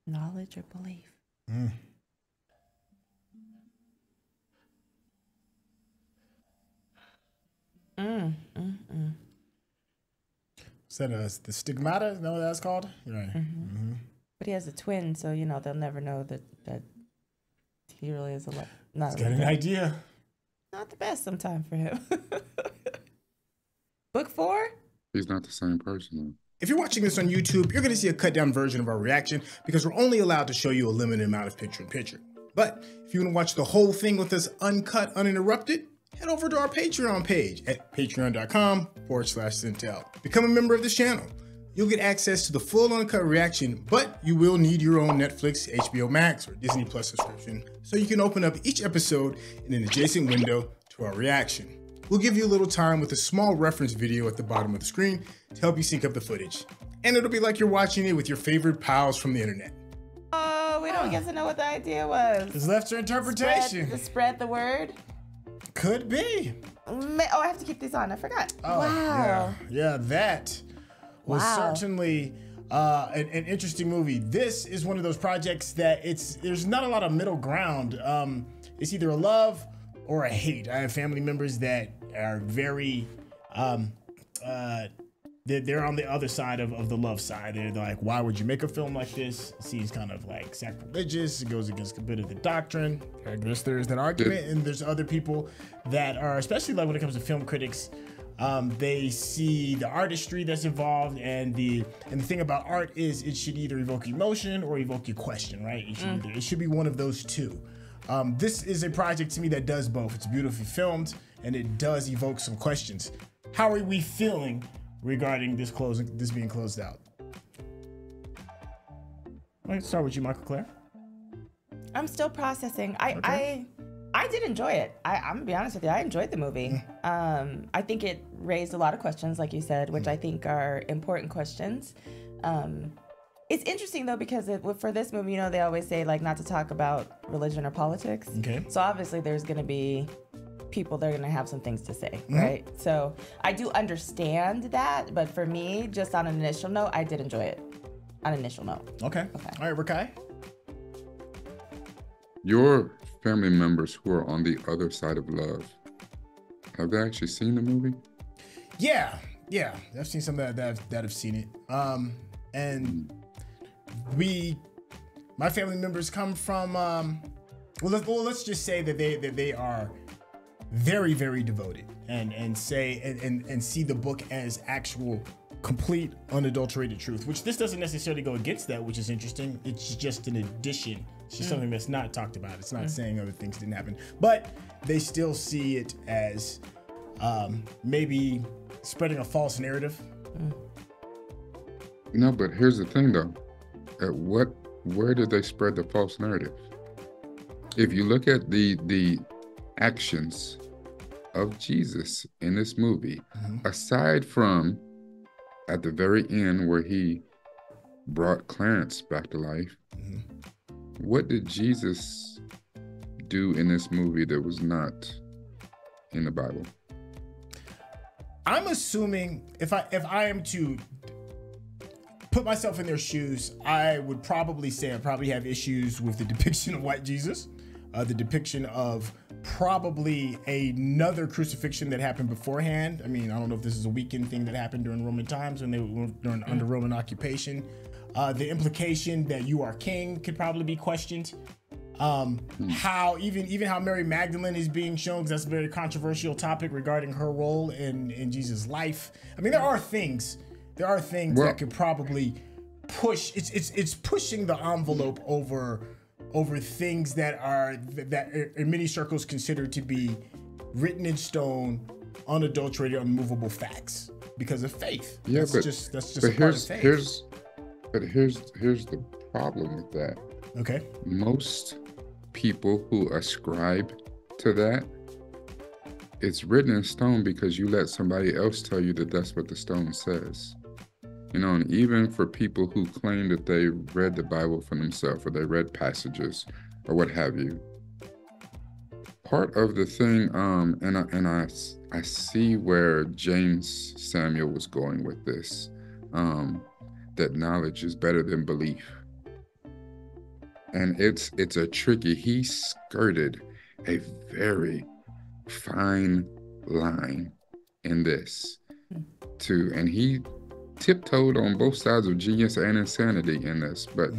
Knowledge or belief? Is that the stigmata? Is that what that's called? Right. But he has a twin, so you know they'll never know that he really is alive. He's got an idea. Not the best sometime for him. Book 4? He's not the same person, though. If you're watching this on YouTube, you're going to see a cut down version of our reaction because we're only allowed to show you a limited amount of picture-in-picture. But if you want to watch the whole thing with us uncut, uninterrupted, head over to our Patreon page at patreon.com/Syntell. Become a member of this channel. You'll get access to the full uncut reaction, but you will need your own Netflix, HBO Max, or Disney Plus subscription so you can open up each episode in an adjacent window to our reaction. We'll give you a little time with a small reference video at the bottom of the screen to help you sync up the footage. And it'll be like you're watching it with your favorite pals from the internet. Oh, we don't get to know what the idea was. It's left to interpretation. Spread the word? Could be. Oh, I have to keep these on. I forgot. Oh, Wow. Yeah, that was certainly an interesting movie. This is one of those projects that there's not a lot of middle ground. It's either a love or a hate. I have family members that are very they're on the other side of the love side. They're like, why would you make a film like this? It seems kind of like sacrilegious. It goes against a bit of the doctrine. I guess there's that argument. And there's other people that are, especially like when it comes to film critics, they see the artistry that's involved, and the thing about art is it should either evoke emotion or evoke your question, right? It should be one of those two. This is a project to me that does both. It's beautifully filmed and it does evoke some questions. How are we feeling regarding this being closed out? Let's start with you, Mikel-Claire. I'm still processing. I did enjoy it. I'm gonna be honest with you. I enjoyed the movie. I think it raised a lot of questions, like you said, which I think are important questions. It's interesting though because for this movie, you know, they always say like not to talk about religion or politics. Okay. So obviously there's gonna be people that are gonna have some things to say, right? So I do understand that, but for me, just on an initial note, I did enjoy it. On an initial note. Okay. All right, Rekkai. Your family members who are on the other side of love, have they actually seen the movie? Yeah. I've seen some that have seen it. And my family members come from let's just say that they are very, very devoted and see the book as actual complete unadulterated truth, which this doesn't necessarily go against that, which is interesting. It's just an addition. It's just something that's not talked about. It's not saying other things didn't happen, but they still see it as maybe spreading a false narrative. No, but here's the thing though. Where did they spread the false narrative? If you look at the actions of Jesus in this movie, aside from at the very end where he brought Clarence back to life, what did Jesus do in this movie that was not in the Bible? I'm assuming if I am to put myself in their shoes, I would probably say I probably have issues with the depiction of white Jesus, the depiction of probably another crucifixion that happened beforehand. I mean, I don't know if this is a weekend thing that happened during Roman times when they were under Roman occupation. The implication that you are king could probably be questioned. How even how Mary Magdalene is being shown, because that's a very controversial topic regarding her role in Jesus' life. I mean, there are things that could probably push. It's pushing the envelope over things that are in many circles considered to be written in stone, unadulterated, unmovable facts because of faith. Yeah, that's just a part of faith. Here's the problem with that. Okay. Most people who ascribe to that, it's written in stone because you let somebody else tell you that that's what the stone says. You know, and even for people who claim that they read the Bible for themselves or they read passages or what have you, part of the thing, and I see where James Samuel was going with this, that knowledge is better than belief. And it's a tricky, he skirted a very fine line in this and he tiptoed on both sides of genius and insanity in this. But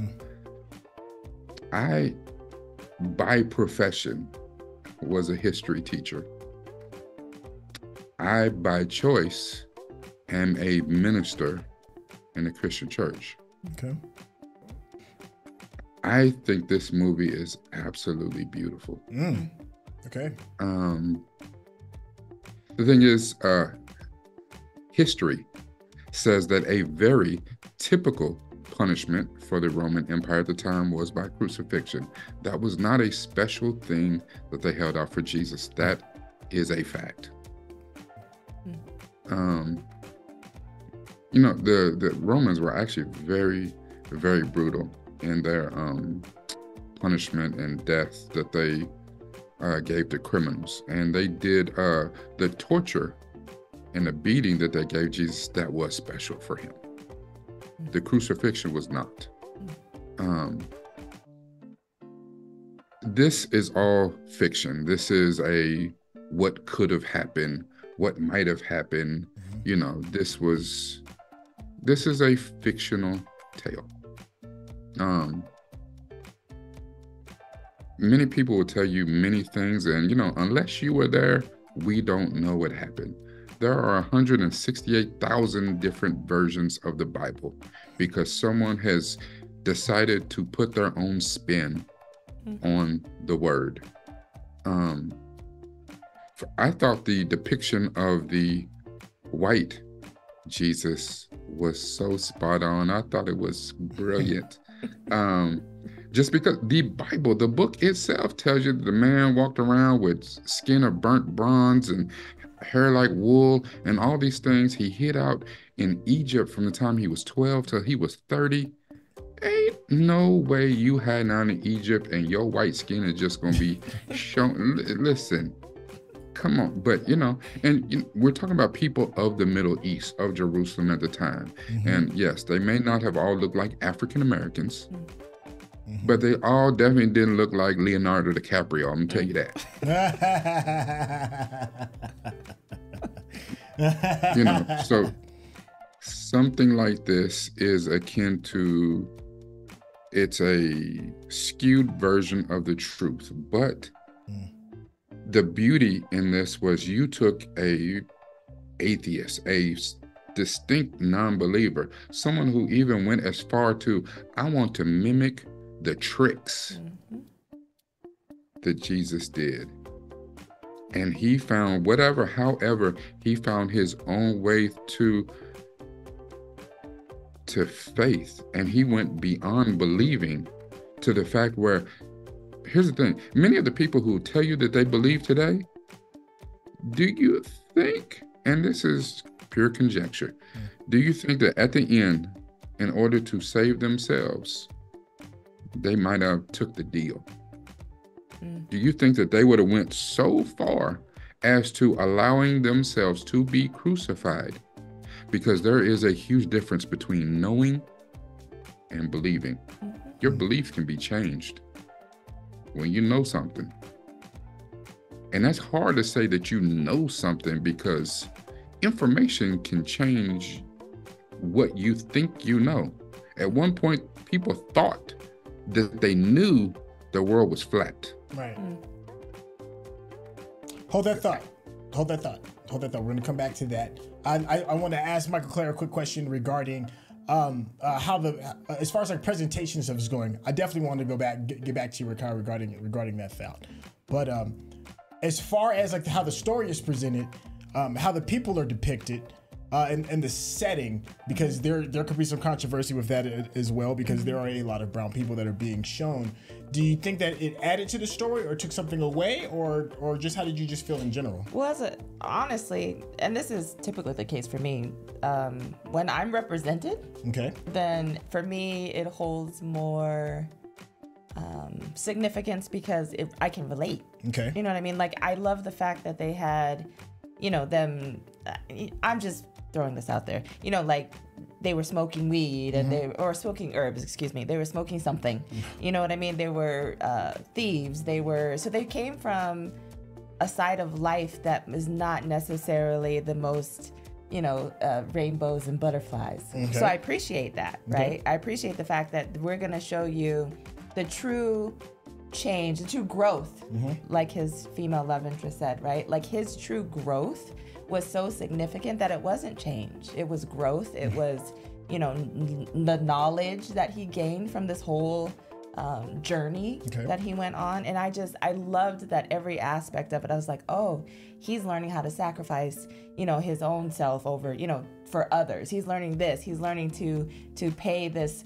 I, by profession, was a history teacher. I, by choice, am a minister in the Christian church. Okay. I think this movie is absolutely beautiful. Okay. The thing is, history says that a very typical punishment for the Roman Empire at the time was by crucifixion. That was not a special thing that they held out for Jesus. That is a fact. You know, the Romans were actually very, very brutal in their punishment and death that they gave to criminals. And they did the torture and the beating that they gave Jesus, that was special for him. The crucifixion was not. This is all fiction. This is what could have happened, what might have happened. You know, this is a fictional tale. Many people will tell you many things, and you know, unless you were there, we don't know what happened. There are 168,000 different versions of the Bible because someone has decided to put their own spin on the word. I thought the depiction of the white Jesus was so spot on. I thought it was brilliant. Just because the Bible, the book itself tells you that the man walked around with skin of burnt bronze and hair like wool and all these things. He hid out in Egypt from the time he was 12 till he was 30. Ain't no way you hiding out in Egypt and your white skin is just gonna be shown. Listen, come on. But you know, and we're talking about people of the Middle East, of Jerusalem at the time. And yes, they may not have all looked like African Americans, but they all definitely didn't look like Leonardo DiCaprio, I'm gonna tell you that. You know, so something like this is akin to, it's a skewed version of the truth. But the beauty in this was you took a atheist, a distinct non-believer, someone who even went as far to, I want to mimic the tricks that Jesus did. And he found however, he found his own way to faith. And he went beyond believing to the fact where, here's the thing, many of the people who tell you that they believe today, do you think, and this is pure conjecture, do you think that at the end, in order to save themselves, they might have took the deal? Do you think that they would have went so far as to allowing themselves to be crucified, because there is a huge difference between knowing and believing. Your belief can be changed when you know something. And that's hard to say that you know something, because information can change what you think you know. At one point, people thought that they knew the world was flat. Right. Hold that thought. Hold that thought. Hold that thought. We're going to come back to that. I want to ask Mikel-Claire a quick question regarding how the as far as like presentation and stuff is going. I definitely want to get back to you, Rekkai, regarding that thought. But as far as like how the story is presented, how the people are depicted, and the setting, because there could be some controversy with that as well, because there are a lot of brown people that are being shown. Do you think that it added to the story or took something away, or just how did you just feel in general? Well, honestly, and this is typically the case for me, when I'm represented, okay, then for me it holds more significance because I can relate. Okay. You know what I mean? Like, I love the fact that they had, them, I'm just throwing this out there, like they were smoking weed and or smoking herbs, excuse me. They were smoking something, you know what I mean? They were thieves. So they came from a side of life that is not necessarily the most, rainbows and butterflies. Okay. So I appreciate that, right? Okay. I appreciate the fact that we're gonna show you the true change, the true growth, like his female love interest said, right? Like, his true growth was so significant that it wasn't change. It was growth. It was, the knowledge that he gained from this whole journey that he went on. And I loved that every aspect of it. I was like, oh, he's learning how to sacrifice, his own self over, for others. He's learning this. He's learning to pay this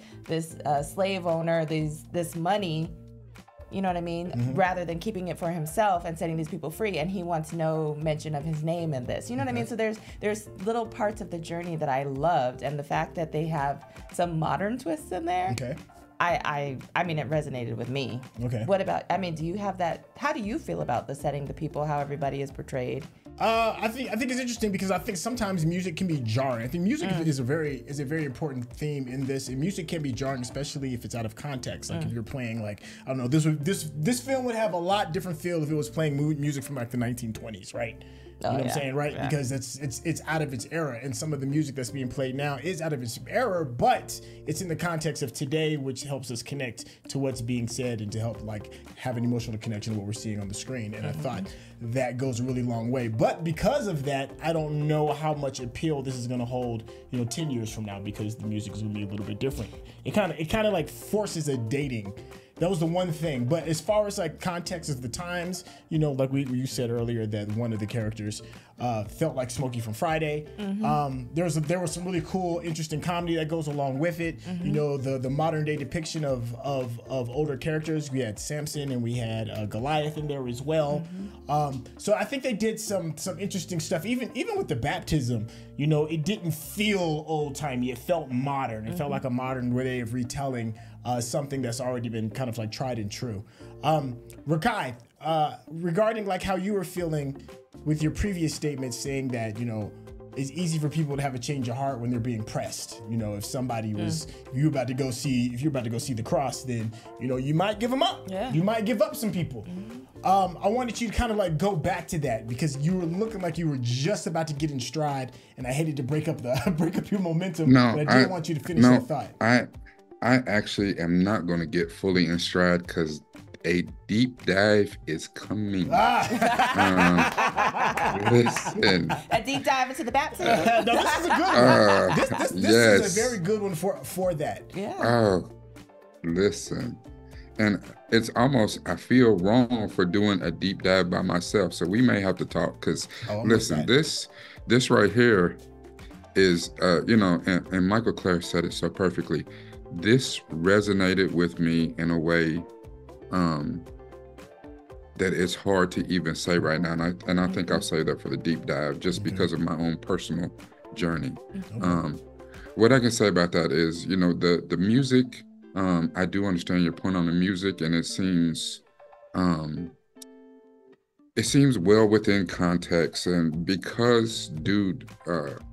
slave owner this money, you know what I mean? Rather than keeping it for himself and setting these people free. And he wants no mention of his name in this. You know what I mean? So there's little parts of the journey that I loved, and the fact that they have some modern twists in there. Okay. I mean, it resonated with me. Okay. What about, do you have that? How do you feel about the setting, the people, how everybody is portrayed? I think it's interesting because I think sometimes music can be jarring. I think music is a very important theme in this, and music can be jarring, especially if it's out of context. Like if you're playing, like, I don't know, this film would have a lot different feel if it was playing music from like the 1920s, right? You know what I'm saying, right? Yeah. Because it's out of its era, and some of the music that's being played now is out of its era, but it's in the context of today, which helps us connect to what's being said and to help like have an emotional connection to what we're seeing on the screen. And I thought that goes a really long way. But because of that, I don't know how much appeal this is gonna hold, 10 years from now, because the music is gonna be a little bit different. It kind of like forces a dating. That was the one thing. But as far as like context of the times, like you said earlier, that one of the characters felt like Smokey from Friday. There was some really cool, interesting comedy that goes along with it. The modern day depiction of older characters. We had Samson and we had Goliath in there as well. So I think they did some interesting stuff. Even with the baptism, it didn't feel old timey. It felt modern. It felt like a modern way of retelling something that's already been kind of like tried and true. Rekkai, regarding like how you were feeling with your previous statement saying that, it's easy for people to have a change of heart when they're being pressed. If somebody was, if you're about to go see the cross, then, you might give them up. Yeah. You might give up some people. I wanted you to kind of like go back to that, because you were looking like you were just about to get in stride, and I hated to break up your momentum. But I didn't want you to finish that thought. I actually am not going to get fully in stride because a deep dive is coming. Listen. A deep dive into the baptism. No, this is a good one. This is a very good one for that. Yeah. Oh, listen. And it's almost, I feel wrong for doing a deep dive by myself. So we may have to talk, because listen, this right here is, and Mikel-Claire said it so perfectly. This resonated with me in a way that it's hard to even say right now. And I think I'll say that for the deep dive, just because of my own personal journey. What I can say about that is, the music, I do understand your point on the music, and it seems it seems well within context, and because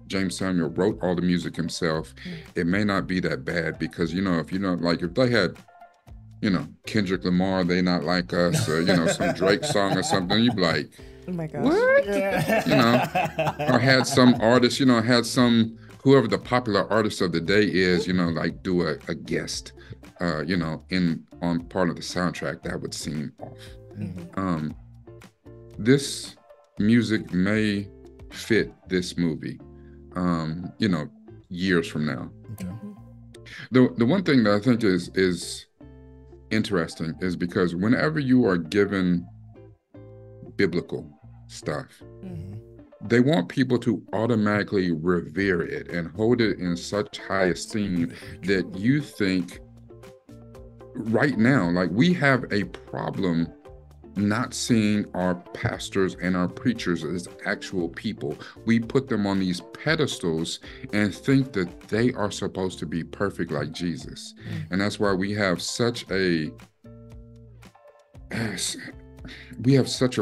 James Samuel wrote all the music himself, it may not be that bad, because if they had Kendrick Lamar, They Not Like Us, or some Drake song or something, you'd be like, oh my gosh, what? Or had some artist, had some, whoever the popular artist of the day is, like do a guest, on part of the soundtrack. That would seem off. This music may fit this movie, years from now. The one thing that I think is interesting is because whenever you are given biblical stuff, they want people to automatically revere it and hold it in such high esteem that you think right now, like, we have a problem not seeing our pastors and our preachers as actual people. We put them on these pedestals and think that they are supposed to be perfect like Jesus. And that's why we have such a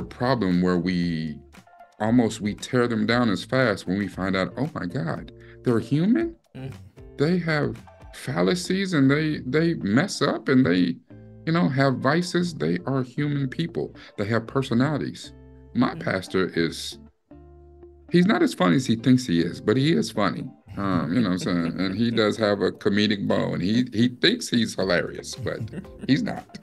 problem where we tear them down as fast when we find out, oh my God, they're human. They have fallacies, and they mess up, and they have vices. They are human people. They have personalities. My pastor he's not as funny as he thinks he is, but he is funny. What I'm saying? And he does have a comedic bone, and he thinks he's hilarious, but he's not.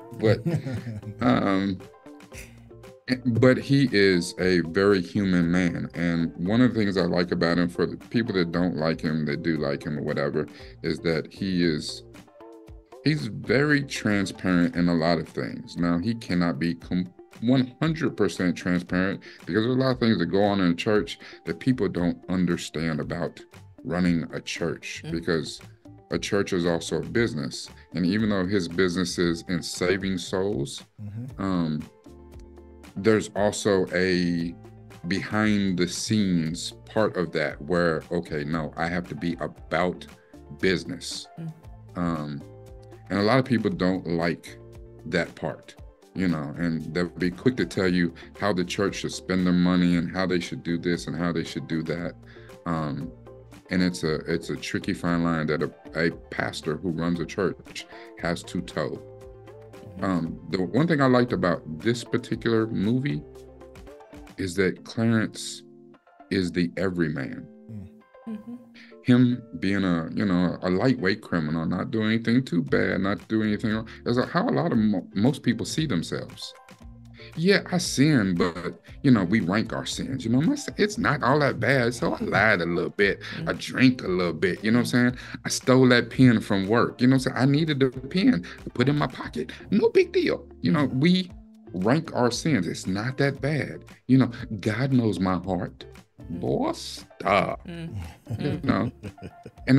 But he is a very human man. And one of the things I like about him, for the people that don't like him, that do like him or whatever, is that he's very transparent in a lot of things. Now, he cannot be 100% transparent, because there's a lot of things that go on in church that people don't understand about running a church, because a church is also a business. And even though his business is in saving souls, there's also a behind the scenes part of that where, okay, no, I have to be about business. And a lot of people don't like that part, and they'll be quick to tell you how the church should spend their money and how they should do this and how they should do that. And it's a tricky fine line that a pastor who runs a church has to toe. The one thing I liked about this particular movie is that Clarence is the everyman. Him being a lightweight criminal, not doing anything too bad, not doing anything wrong. That's how a lot of most people see themselves. Yeah, I sin, but we rank our sins. It's not all that bad. So I lied a little bit. I drank a little bit. You know what I'm saying? I stole that pen from work. You know what I'm saying? I needed the pen to put in my pocket. No big deal. We rank our sins. It's not that bad. God knows my heart. Boy, stop. And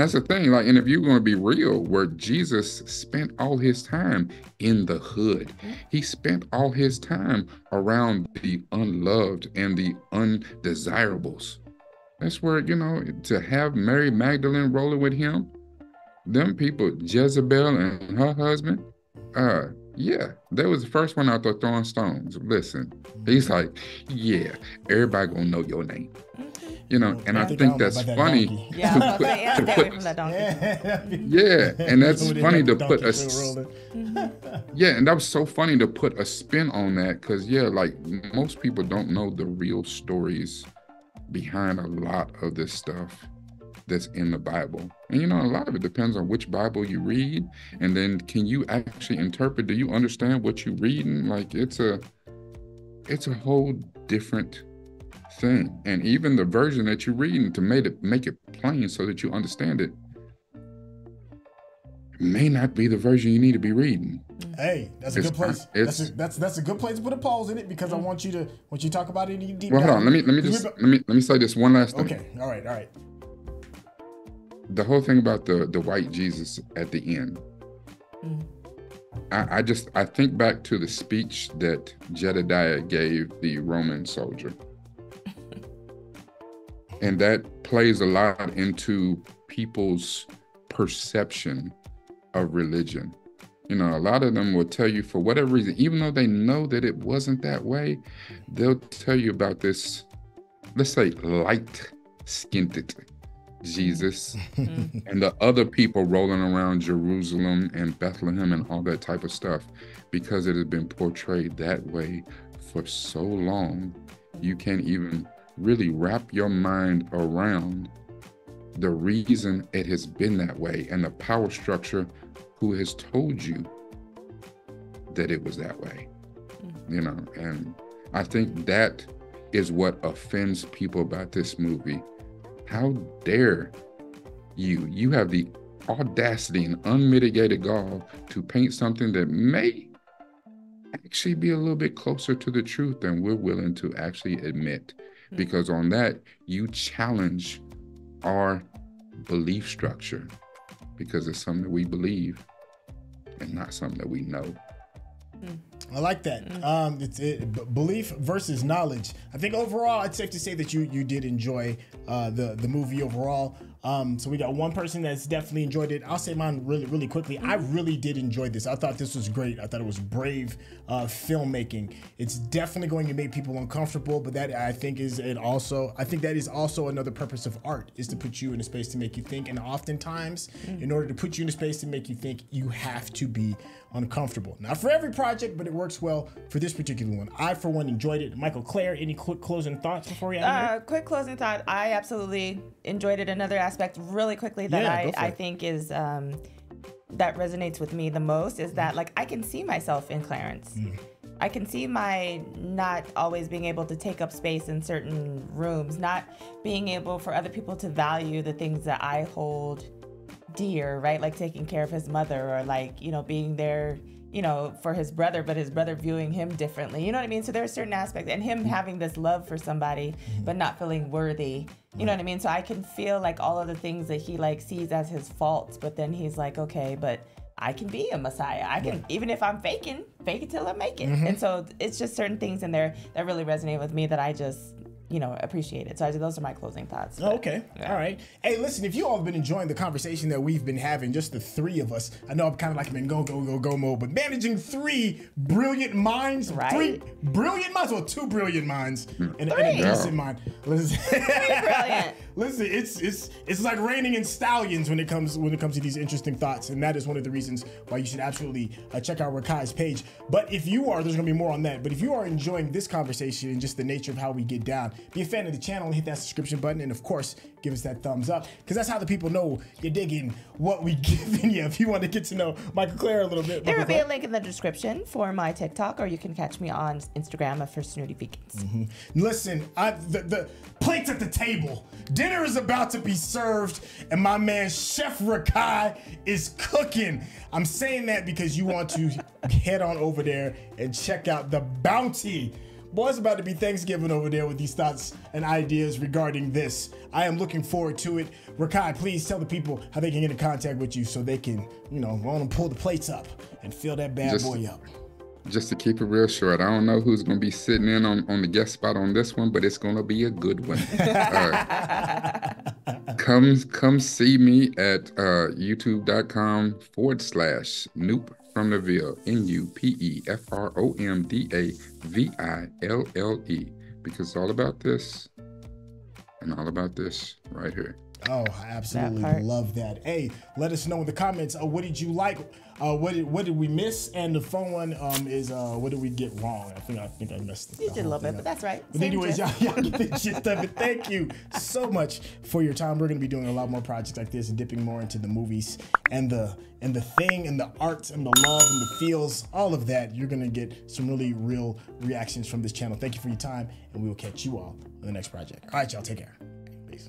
that's the thing, like, and if you're going to be real, where Jesus spent all his time in the hood, he spent all his time around the unloved and the undesirables. That's where, to have Mary Magdalene rolling with him, them people, Jezebel and her husband, they was the first one out there throwing stones. Listen, he's like, yeah, everybody gonna know your name. And I think that's funny. Yeah, and that's funny to put and that was so funny to put a spin on that, because like, most people don't know the real stories behind a lot of this stuff that's in the Bible. And a lot of it depends on which Bible you read, and then can you actually interpret? Do you understand what you're reading? Like, it's a whole different thing. And even the version that you're reading, to make it plain so that you understand it, may not be the version you need to be reading. Hey, that's a good place. That's a good place to put a pause in it, because I want you to talk about it in deep. Well, hold on. Let me say this one last thing. Okay. All right. The whole thing about the white Jesus at the end. I think back to the speech that Jedediah gave the Roman soldier. And that plays a lot into people's perception of religion. You know, a lot of them will tell you for whatever reason, even though they know that it wasn't that way, they'll tell you about this, let's say, light-skinned Jesus and the other people rolling around Jerusalem and Bethlehem and all that type of stuff, because it has been portrayed that way for so long, you can't even really wrap your mind around the reason it has been that way and the power structure who has told you that it was that way, you know. And I think that is what offends people about this movie. How dare you have the audacity and unmitigated gall to paint something that may actually be a little bit closer to the truth than we're willing to actually admit, because on that you challenge our belief structure, because it's something that we believe and not something that we know. I like that. It's belief versus knowledge. I think overall, it's safe to say that you did enjoy the movie overall. So we got one person that's definitely enjoyed it. I'll say mine really quickly. I really did enjoy this. I thought this was great. I thought it was brave filmmaking. It's definitely going to make people uncomfortable, but that I think that is also another purpose of art, is to put you in a space to make you think. And oftentimes, in order to put you in a space to make you think, you have to be uncomfortable. Not for every project, but it works well for this particular one. I, for one, enjoyed it. Mikel-Claire, any quick closing thoughts before we end? Quick closing thought. I absolutely enjoyed it. Another aspect really quickly that I think is that resonates with me the most is that, like, I can see myself in Clarence. I can see my not always being able to take up space in certain rooms, not being able for other people to value the things that I hold dear, right? Like taking care of his mother, or like, you know, being there, you know, for his brother, but his brother viewing him differently. You know what I mean? So there are certain aspects, and him having this love for somebody, but not feeling worthy. You know what I mean? So I can feel like all of the things that he like sees as his faults, but then he's like, okay, but I can be a Messiah. I can, even if I'm fake it till I make it. And so it's just certain things in there that really resonate with me that I just, you know, appreciate it. So those are my closing thoughts. Oh, okay. Yeah. All right. Hey, listen, if you all have been enjoying the conversation that we've been having, just the three of us, I know I'm kind of like in go mode, but managing three brilliant minds, right? Two brilliant minds and a decent mind. Listen, brilliant. Listen, it's like raining in stallions when it comes to these interesting thoughts, and that is one of the reasons why you should absolutely check out Rekkai's page. But if you are, there's gonna be more on that. But if you are enjoying this conversation and just the nature of how we get down, be a fan of the channel and hit that subscription button, and of course, give us that thumbs up, because that's how the people know you're digging what we giving you. If you want to get to know Mikel-Claire a little bit, there will be a link in the description for my TikTok, or you can catch me on Instagram for Snooty Vegans. Listen, the plates at the table. Dinner is about to be served, and my man Chef Rekkai is cooking. I'm saying that because you want to head on over there and check out the bounty. Boy, it's about to be Thanksgiving over there with these thoughts and ideas regarding this. I am looking forward to it. Rekkai, please tell the people how they can get in contact with you so they can, you know, want to pull the plates up and fill that bad boy up. Just to keep it real short, I don't know who's going to be sitting in on the guest spot on this one, but it's going to be a good one. Come see me at youtube.com/Noop from the Ville, NUPEFROMDAVILLE, because it's all about this and all about this right here. Oh, I absolutely love that. Hey, let us know in the comments. What did you like? What did we miss? And the phone one is what did we get wrong? I think I messed it. You did a little bit, but that's right. But anyways, y'all get the gist of it. Thank you so much for your time. We're gonna be doing a lot more projects like this and dipping more into the movies and the thing and the art and the love and the feels, all of that. You're gonna get some really real reactions from this channel. Thank you for your time, and we will catch you all on the next project. All right, y'all, take care. Peace.